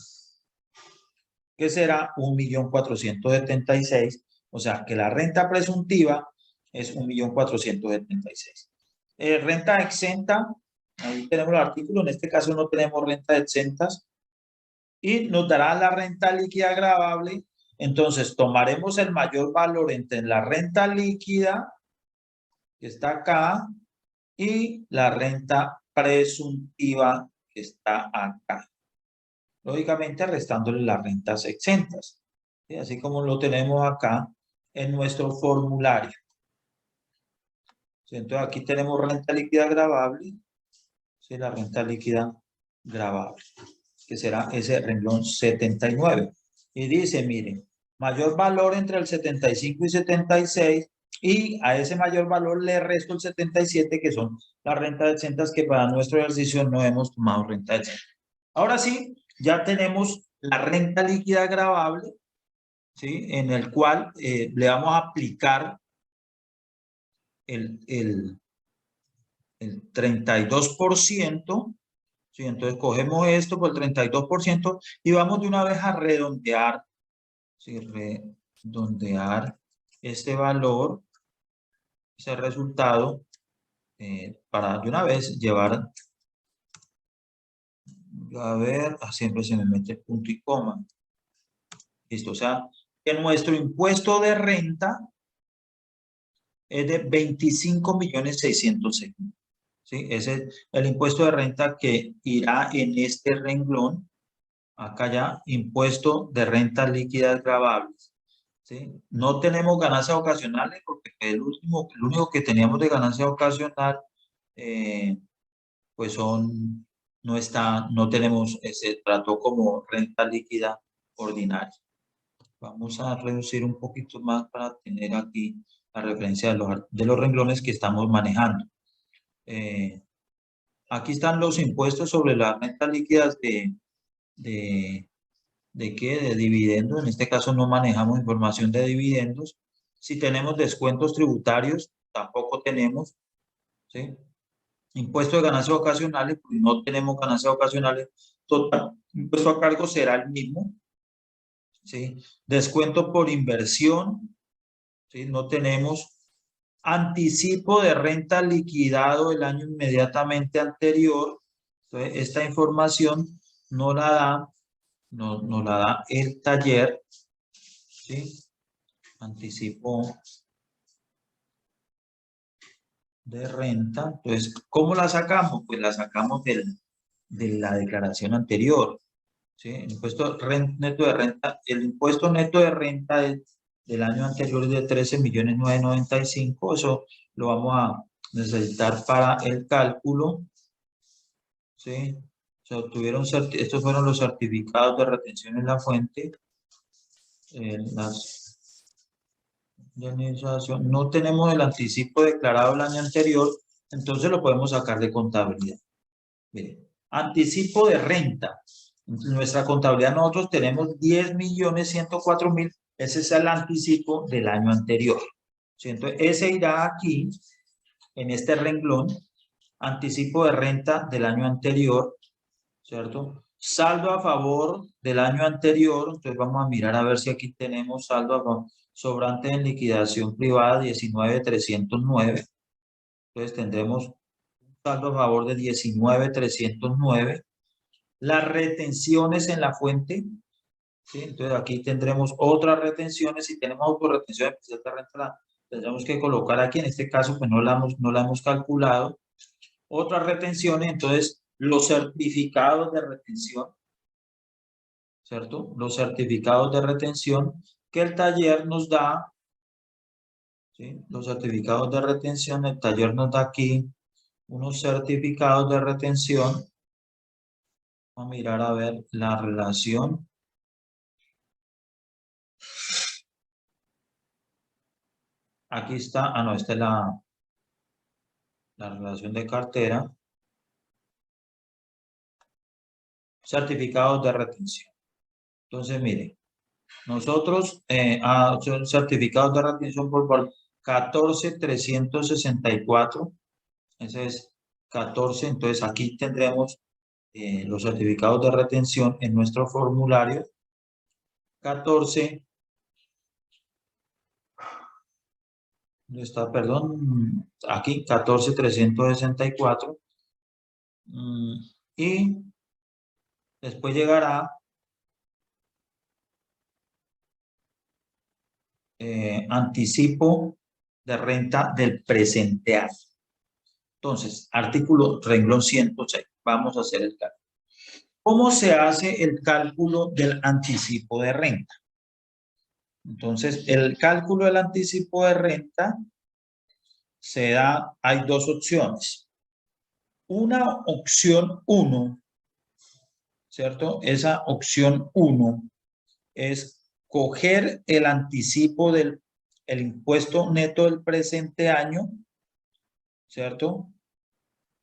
Speaker 1: que será 1.476.000. O sea, que la renta presuntiva es 1.476.000. Renta exenta, ahí tenemos el artículo, en este caso no tenemos renta exentas, y nos dará la renta líquida gravable. Entonces, tomaremos el mayor valor entre la renta líquida, que está acá, y la renta presuntiva, que está acá. Lógicamente restándole las rentas exentas, ¿sí? Así como lo tenemos acá en nuestro formulario. ¿Sí? Entonces aquí tenemos renta líquida gravable, ¿sí? La renta líquida gravable, que será ese renglón 79. Y dice, miren, mayor valor entre el 75 y 76, y a ese mayor valor le resto el 77, que son las rentas exentas, que para nuestro ejercicio no hemos tomado renta exenta. Ahora sí, ya tenemos la renta líquida gravable, ¿sí? En el cual le vamos a aplicar el 32%. ¿Sí? Entonces cogemos esto por el 32% y vamos de una vez a redondear, ¿sí? Redondear este valor, ese resultado, para de una vez llevar, a ver, siempre se me mete punto y coma. Listo, o sea, que nuestro impuesto de renta es de 25.606.000. ¿Sí? Ese es el impuesto de renta que irá en este renglón. Acá ya, impuesto de rentas líquidas gravables. ¿Sí? No tenemos ganancias ocasionales porque el único que teníamos de ganancia ocasional, pues no tenemos, se trató como renta líquida ordinaria. Vamos a reducir un poquito más para tener aquí la referencia de los renglones que estamos manejando. Aquí están los impuestos sobre las rentas líquidas de de dividendos. En este caso no manejamos información de dividendos. Si tenemos descuentos tributarios, tampoco tenemos, ¿sí? Impuesto de ganancias ocasionales, pues no tenemos ganancias ocasionales. Total, impuesto a cargo será el mismo, ¿sí? Descuento por inversión, ¿sí? No tenemos. Anticipo de renta liquidado el año inmediatamente anterior. Entonces, esta información no la da, no la da el taller, ¿sí? Anticipo de renta. Entonces, ¿cómo la sacamos? Pues la sacamos de la declaración anterior, ¿sí? El impuesto neto de renta, el impuesto neto de renta del año anterior es de 13.995.000. Eso lo vamos a necesitar para el cálculo, ¿sí? Se obtuvieron, estos fueron los certificados de retención en la fuente, las de administración. No tenemos el anticipo declarado el año anterior, entonces lo podemos sacar de contabilidad. Miren, anticipo de renta. En nuestra contabilidad nosotros tenemos 10.104.000. Ese es el anticipo del año anterior. ¿Sí? Entonces, ese irá aquí, en este renglón, anticipo de renta del año anterior, ¿cierto? Saldo a favor del año anterior. Entonces, vamos a mirar a ver si aquí tenemos saldo a favor. Sobrante en liquidación privada, 19.309. Entonces, tendremos saldo a favor de 19.309. Las retenciones en la fuente, ¿sí? Entonces aquí tendremos otras retenciones. Si tenemos autorretención de especial de renta, tendremos que colocar aquí. En este caso, pues no la hemos calculado. Otras retenciones, entonces los certificados de retención, ¿cierto? Los certificados de retención que el taller nos da, ¿sí? Los certificados de retención, el taller nos da aquí unos certificados de retención. Vamos a mirar a ver la relación. Aquí está, no, esta es la relación de cartera. Certificados de retención. Entonces, mire, nosotros, son certificados de retención por 14.364. Ese es 14. Entonces, aquí tendremos los certificados de retención en nuestro formulario. 14. ¿Dónde está? Perdón. Aquí, 14.364. Y después llegará anticipo de renta del presente año. Entonces, artículo renglón 106. Vamos a hacer el cálculo. ¿Cómo se hace el cálculo del anticipo de renta? Entonces, el cálculo del anticipo de renta se da, hay dos opciones. Una opción 1, ¿cierto? Esa opción 1 es coger el anticipo del impuesto neto del presente año, ¿cierto?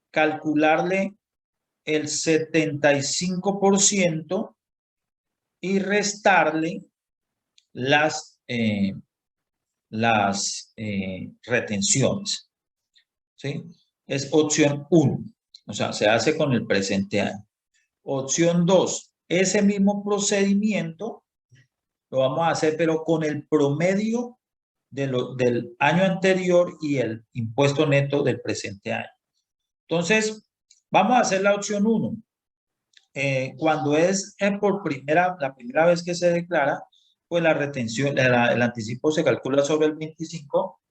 Speaker 1: Calcularle el 75% y restarle las retenciones, ¿sí? Es opción 1, o sea, se hace con el presente año. Opción 2, ese mismo procedimiento lo vamos a hacer, pero con el promedio del año anterior y el impuesto neto del presente año. Entonces, vamos a hacer la opción 1. Cuando es la primera vez que se declara, pues la retención, el anticipo se calcula sobre el 25,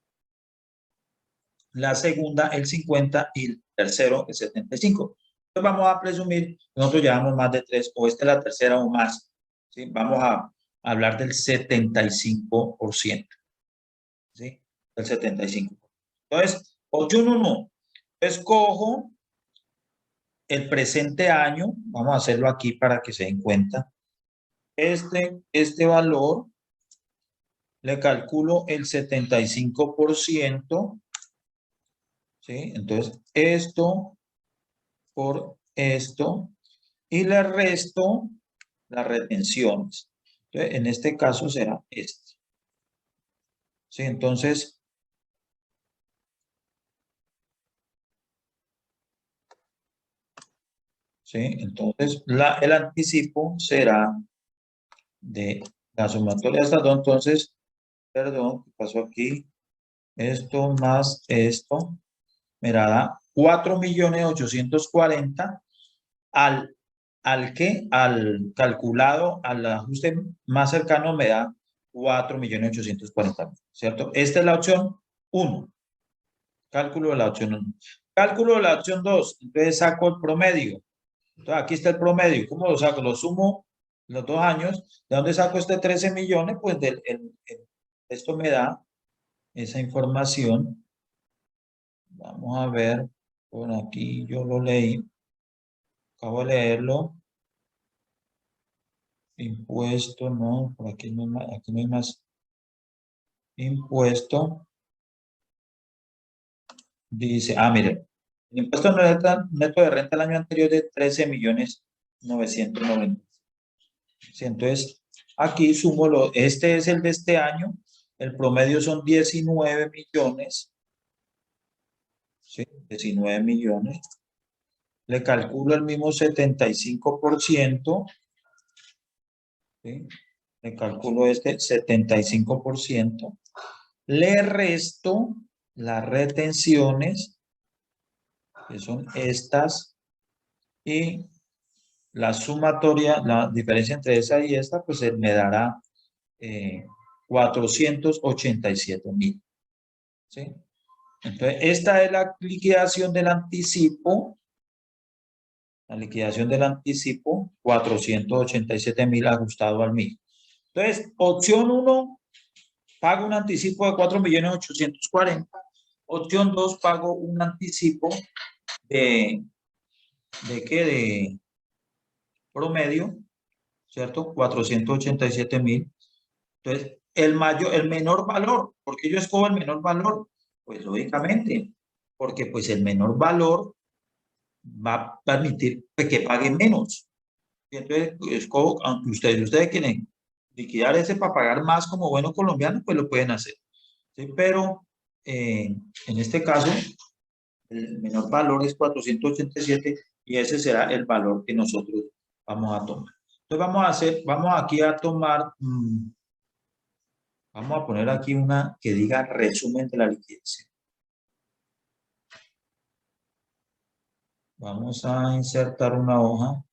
Speaker 1: la segunda el 50 y el tercero el 75. Entonces vamos a presumir que nosotros llevamos más de 3, o esta es la tercera o más, ¿sí? Vamos a hablar del 75%, ¿sí? Del 75%. Entonces, opción 1, escojo el presente año, vamos a hacerlo aquí para que se den cuenta. Este valor le calculo el 75%, ¿sí? Entonces, esto por esto, y le resto las retenciones. Entonces, en este caso será este. ¿Sí? Entonces, ¿sí? Entonces el anticipo será de la sumatoria de estas dos. Entonces, perdón, ¿qué pasó aquí? Esto más esto me da 4.840.000 al calculado, al ajuste más cercano me da 4.840.000, ¿cierto? Esta es la opción 1. Cálculo de la opción 1. Cálculo de la opción 2. Entonces saco el promedio. Entonces aquí está el promedio. ¿Cómo lo saco? Lo sumo los 2 años. ¿De dónde saco este 13 millones? Pues esto me da esa información. Vamos a ver. Por aquí yo lo leí. Acabo de leerlo. Impuesto, no, por aquí no hay más. Impuesto. Dice, mire, el impuesto neto de renta el año anterior de 13.990.000. Sí, entonces, aquí sumo este es el de este año, el promedio son 19 millones, ¿sí? 19 millones. Le calculo el mismo 75%, ¿sí? Le calculo este 75%. Le resto las retenciones, que son estas, y la sumatoria, la diferencia entre esa y esta, pues me dará 487.000. ¿Sí? Entonces, esta es la liquidación del anticipo. La liquidación del anticipo, 487.000 ajustado al MIG. Entonces, opción 1, pago un anticipo de 4.840.000. Opción 2, pago un anticipo de ¿qué? De promedio, ¿cierto? 487.000. Entonces, el menor valor, ¿por qué yo escojo el menor valor? Pues lógicamente, porque pues el menor valor va a permitir que paguen menos. Y entonces, escojo, aunque ustedes quieren liquidar ese para pagar más como buenos colombianos, pues lo pueden hacer. ¿Sí? Pero en este caso, el menor valor es 487 y ese será el valor que nosotros vamos a tomar. Entonces, vamos aquí a tomar... vamos a poner aquí una que diga resumen de la liquidación. Vamos a insertar una hoja.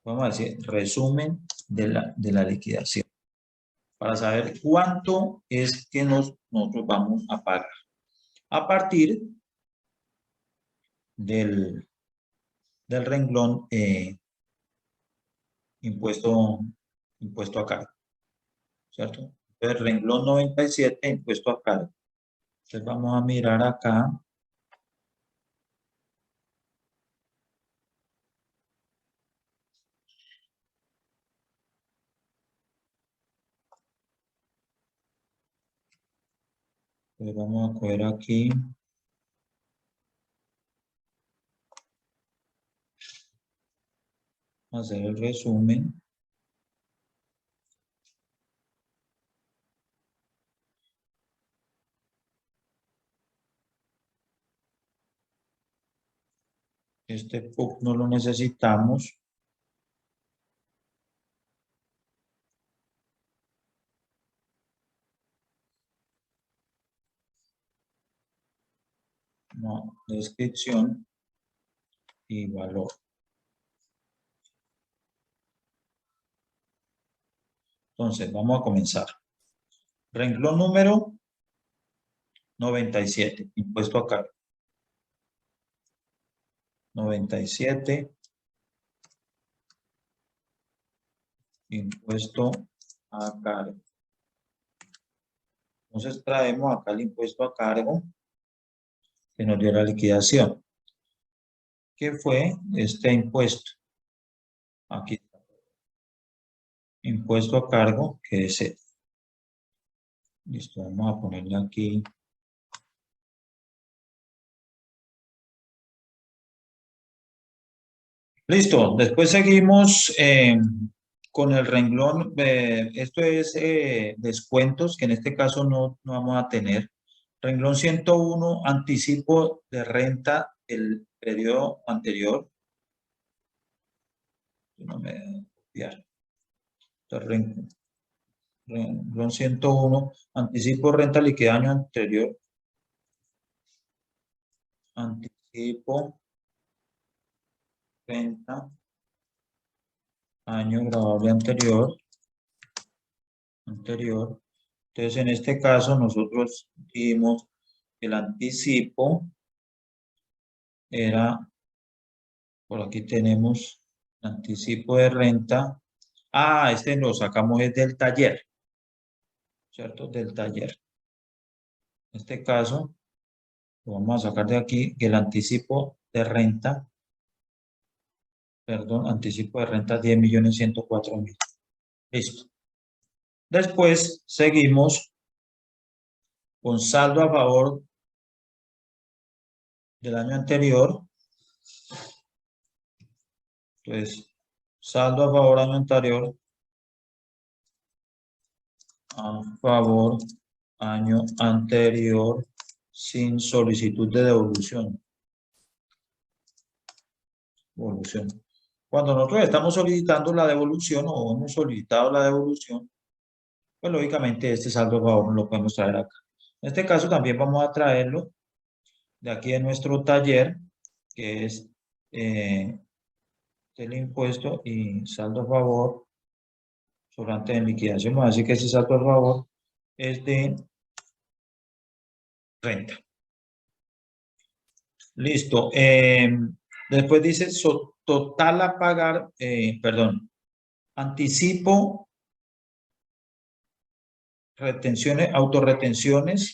Speaker 1: Vamos a decir resumen de la liquidación. Para saber cuánto es que nosotros vamos a pagar. A partir del renglón impuesto a cargo. ¿Cierto? El renglón 97, impuesto a cargo. Entonces vamos a mirar acá. Entonces vamos a coger aquí. hacer el resumen. Este PUC no lo necesitamos. No, descripción y valor. Entonces, vamos a comenzar. Renglón número 97, impuesto a cargo. 97, impuesto a cargo. Entonces traemos acá el impuesto a cargo que nos dio la liquidación. ¿Qué fue este impuesto? Aquí está. Impuesto a cargo, que es el. Listo, vamos a ponerle aquí. Listo, después seguimos con el renglón. Esto es descuentos, que en este caso no vamos a tener. Renglón 101, anticipo de renta del periodo anterior. No me voy a copiar. Renglón 101, anticipo renta liquidada año anterior. Anticipo renta año grabable anterior. Entonces, en este caso, nosotros dimos el anticipo era, por aquí tenemos anticipo de renta. Ah, este lo sacamos es del taller, ¿cierto? Del taller. En este caso, lo vamos a sacar de aquí, que el anticipo de renta, perdón, anticipo de renta 10.104.000. Listo. Después seguimos con saldo a favor del año anterior. Entonces, saldo a favor año anterior, a favor año anterior sin solicitud de devolución. Cuando nosotros estamos solicitando la devolución o hemos solicitado la devolución, pues lógicamente este saldo a favor lo podemos traer acá. En este caso también vamos a traerlo de aquí de nuestro taller, que es el impuesto y saldo a favor sobrante de liquidación. Así que ese saldo a favor es de renta. Listo. Después dice total a pagar, perdón, anticipo, retenciones, autorretenciones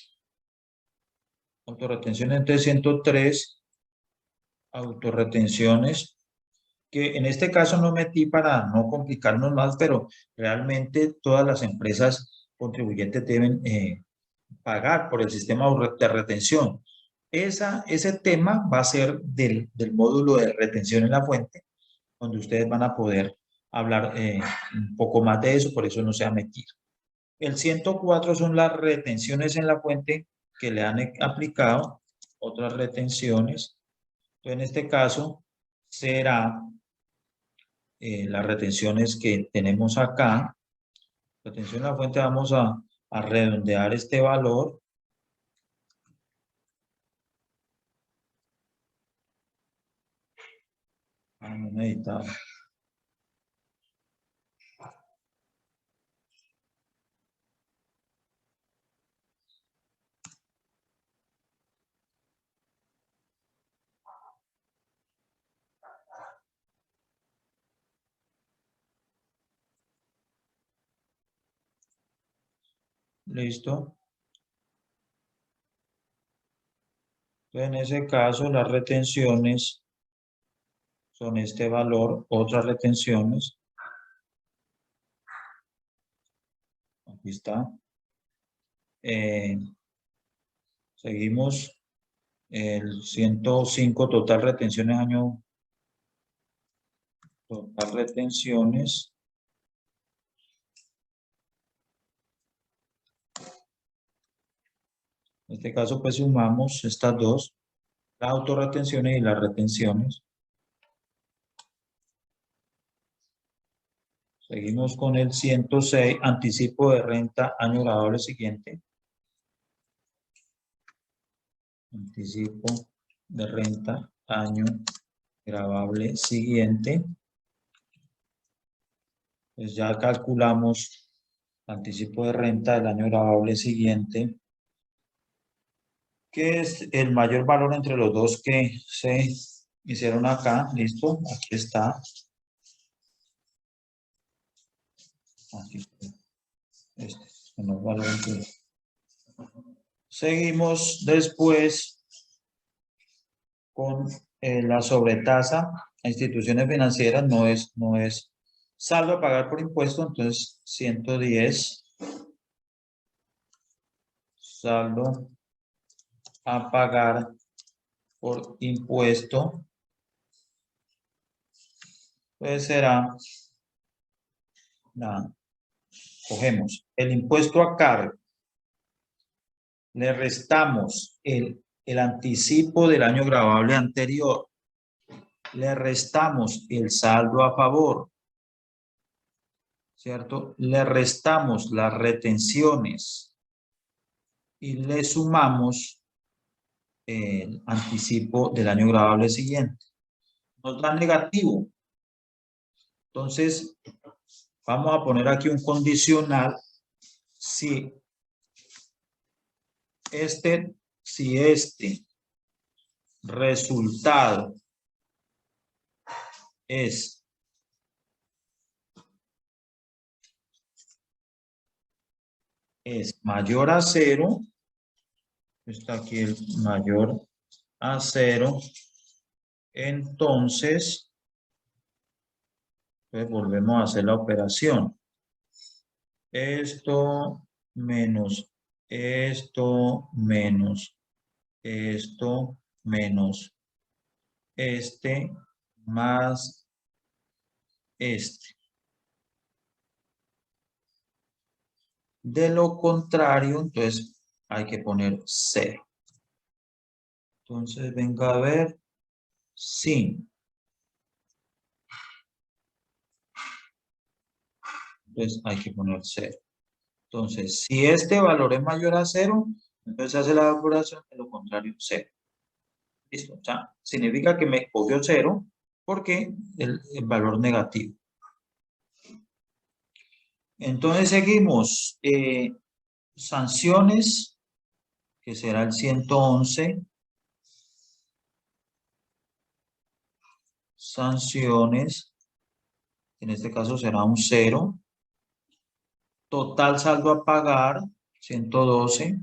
Speaker 1: de 103, autorretenciones, que en este caso no metí para no complicarnos más, pero realmente todas las empresas contribuyentes deben pagar por el sistema de retención. Ese tema va a ser del módulo de retención en la fuente, donde ustedes van a poder hablar un poco más de eso, por eso no se ha metido. El 104 son las retenciones en la fuente que le han aplicado, otras retenciones. Entonces, en este caso, será las retenciones que tenemos acá. Retención en la fuente, vamos a redondear este valor. No necesitaba. Listo. En ese caso, las retenciones son este valor, otras retenciones. Aquí está. Seguimos. El 105 total retenciones año Total retenciones. En este caso, pues sumamos estas dos, las autorretenciones y las retenciones. Seguimos con el 106, anticipo de renta, año grabable siguiente. Anticipo de renta, año grabable siguiente. Pues ya calculamos anticipo de renta del año grabable siguiente, que es el mayor valor entre los dos que se hicieron acá. Listo, aquí está. Aquí, este, los valores. Seguimos después con la sobretasa a instituciones financieras. No es saldo a pagar por impuesto, entonces 110 saldo a pagar por impuesto, pues será, cogemos el impuesto a cargo, le restamos el anticipo del año gravable anterior, le restamos el saldo a favor, ¿cierto? Le restamos las retenciones y le sumamos el anticipo del año gravable siguiente. Nos da negativo. Entonces, vamos a poner aquí un condicional. Si este resultado es mayor a 0, está aquí el mayor a 0, entonces pues volvemos a hacer la operación. Esto menos esto menos esto menos este más este. De lo contrario, entonces hay que poner 0. Entonces venga a ver, sí. Entonces hay que poner 0. Entonces, si este valor es mayor a 0, entonces hace la operación, de lo contrario, 0. Listo. O sea, significa que me cogió 0 porque el valor negativo. Entonces seguimos. Sanciones, que será el 111. Sanciones, en este caso será un 0. Total saldo a pagar, 112.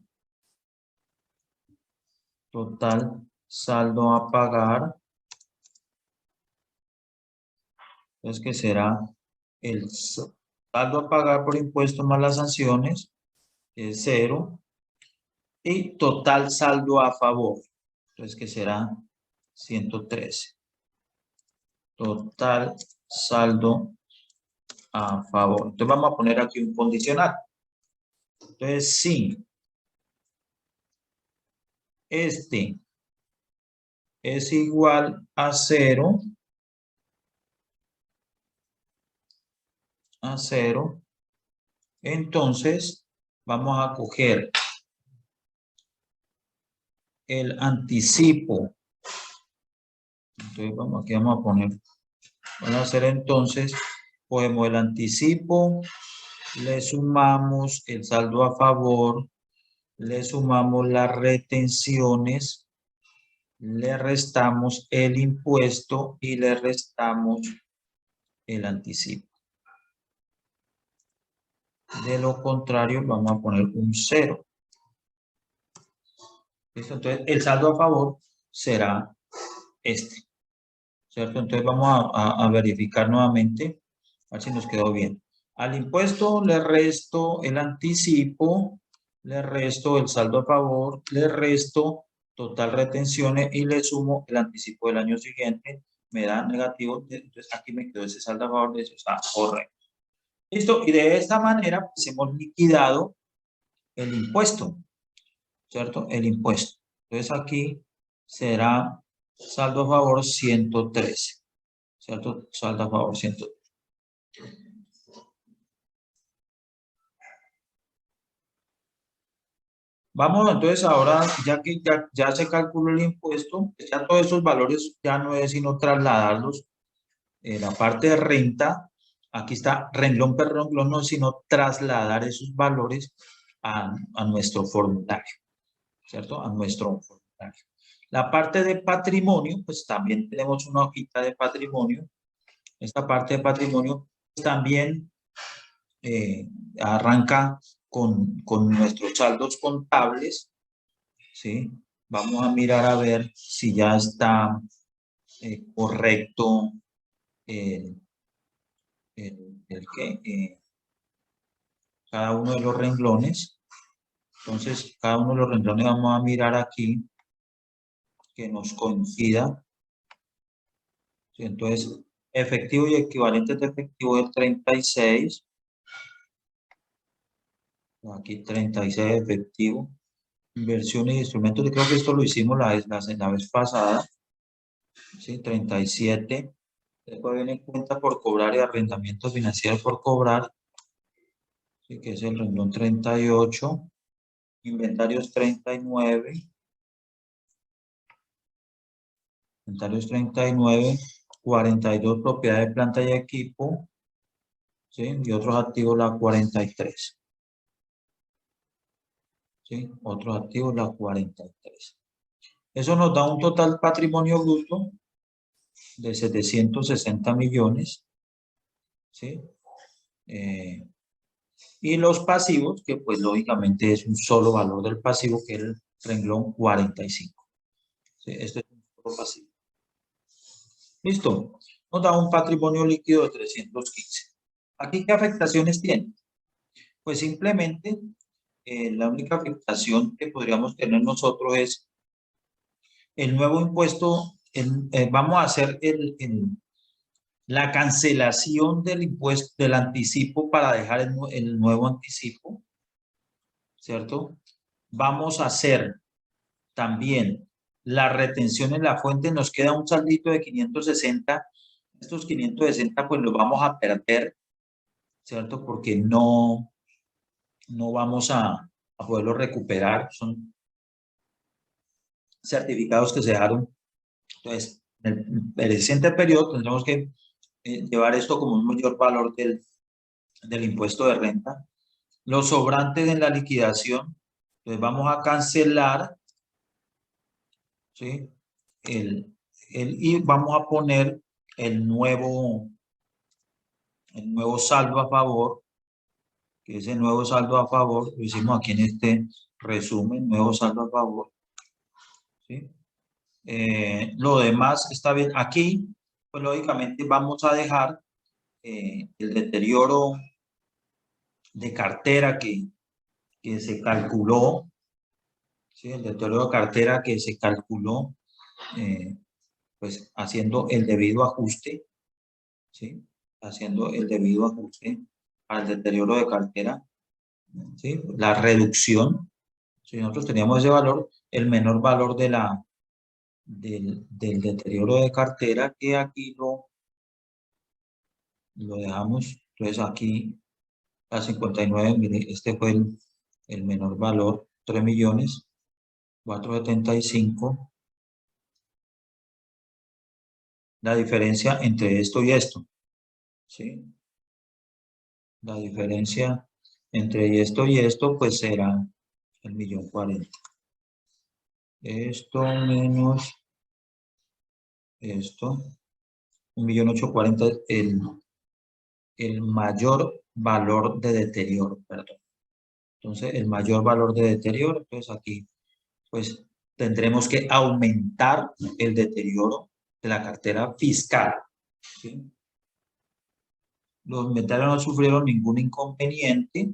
Speaker 1: Total saldo a pagar. Entonces, que será el saldo a pagar por impuestos más las sanciones, que es 0. Y total saldo a favor. Entonces, que será 113. Total saldo a favor. Entonces, vamos a poner aquí un condicional. Entonces, sí, este es igual a 0, entonces vamos a coger el anticipo. Entonces, aquí vamos a poner, vamos a hacer entonces, cogemos el anticipo, le sumamos el saldo a favor, le sumamos las retenciones, le restamos el impuesto y le restamos el anticipo. De lo contrario, vamos a poner un 0. ¿Listo? Entonces, el saldo a favor será este. ¿Cierto? Entonces, vamos a verificar nuevamente, a ver si nos quedó bien. Al impuesto le resto el anticipo, le resto el saldo a favor, le resto total retenciones y le sumo el anticipo del año siguiente, me da negativo, entonces aquí me quedó ese saldo a favor de eso, está correcto. Listo, y de esta manera pues hemos liquidado el impuesto, ¿cierto? El impuesto. Entonces aquí será saldo a favor 113, ¿cierto? Saldo a favor 113. Vamos entonces ahora, ya que ya se calculó el impuesto, ya todos esos valores ya no es sino trasladarlos. La parte de renta, aquí está renglón por renglón, no sino trasladar esos valores a nuestro formulario, ¿cierto? A nuestro formulario. La parte de patrimonio, pues también tenemos una hojita de patrimonio. Esta parte de patrimonio pues, también arranca con nuestros saldos contables, ¿sí? Vamos a mirar a ver si ya está correcto cada uno de los renglones. Entonces, cada uno de los renglones vamos a mirar aquí que nos coincida. ¿Sí? Entonces, efectivo y equivalentes de efectivo del 36. Aquí 36 efectivo. Inversiones y instrumentos, yo creo que esto lo hicimos la vez pasada. ¿Sí? 37. Después viene cuenta por cobrar y arrendamiento financiero por cobrar. ¿Sí? Que es el renglón 38. Inventarios 39. Inventarios 39. 42 propiedad de planta y equipo. ¿Sí? Y otros activos la 43. ¿Sí? Otros activos la 43. Eso nos da un total patrimonio bruto de 760 millones. ¿Sí? Y los pasivos, que pues lógicamente es un solo valor del pasivo, que es el renglón 45. ¿Sí? Este es un solo pasivo. Listo. Nos da un patrimonio líquido de 315. ¿Aquí qué afectaciones tiene? Pues simplemente la única afectación que podríamos tener nosotros es el nuevo impuesto. Vamos a hacer la cancelación del impuesto, del anticipo para dejar el nuevo anticipo, ¿cierto? Vamos a hacer también la retención en la fuente. Nos queda un saldito de 560. Estos 560 pues los vamos a perder, ¿cierto? Porque no vamos a poderlo recuperar. Son certificados que se dejaron. Entonces, en el presente periodo tendremos que llevar esto como un mayor valor del impuesto de renta. Los sobrantes en la liquidación, entonces vamos a cancelar, ¿sí? Y vamos a poner el nuevo saldo a favor, que ese nuevo saldo a favor, lo hicimos aquí en este resumen, nuevo saldo a favor, ¿sí? Lo demás está bien. Aquí, pues lógicamente vamos a dejar el deterioro de cartera que se calculó, ¿sí? El deterioro de cartera que se calculó, pues haciendo el debido ajuste, ¿sí? Haciendo el debido ajuste al deterioro de cartera, ¿sí? La reducción, si nosotros teníamos ese valor, el menor valor del deterioro de cartera, que aquí lo dejamos. Entonces aquí a 59, mire, este fue el menor valor, 3.475.000. La diferencia entre esto y esto, ¿sí? La diferencia entre esto y esto, pues será el 1.040.000. Esto menos esto, 1.840.000, el mayor valor de deterioro, perdón. Entonces, el mayor valor de deterioro, entonces aquí, pues tendremos que aumentar el deterioro de la cartera fiscal, ¿sí? Los inventarios no sufrieron ningún inconveniente,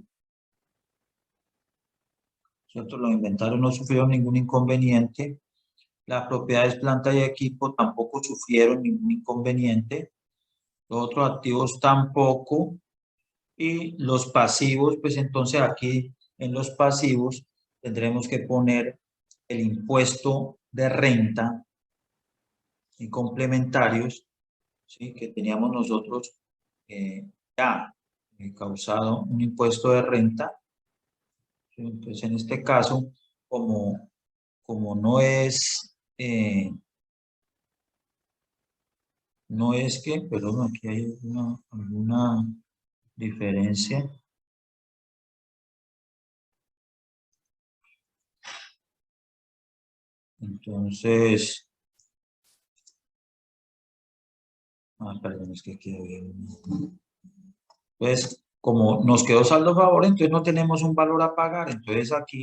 Speaker 1: ¿cierto? Los inventarios no sufrieron ningún inconveniente. Las propiedades planta y equipo tampoco sufrieron ningún inconveniente. Los otros activos tampoco. Y los pasivos, pues entonces aquí en los pasivos tendremos que poner el impuesto de renta y complementarios, ¿sí? Que teníamos nosotros ya causado un impuesto de renta. ¿Sí? Entonces, en este caso, como no es que, perdón, aquí hay alguna diferencia. Entonces, perdón, es que aquí había entonces, como nos quedó saldo a favor, entonces no tenemos un valor a pagar. Entonces aquí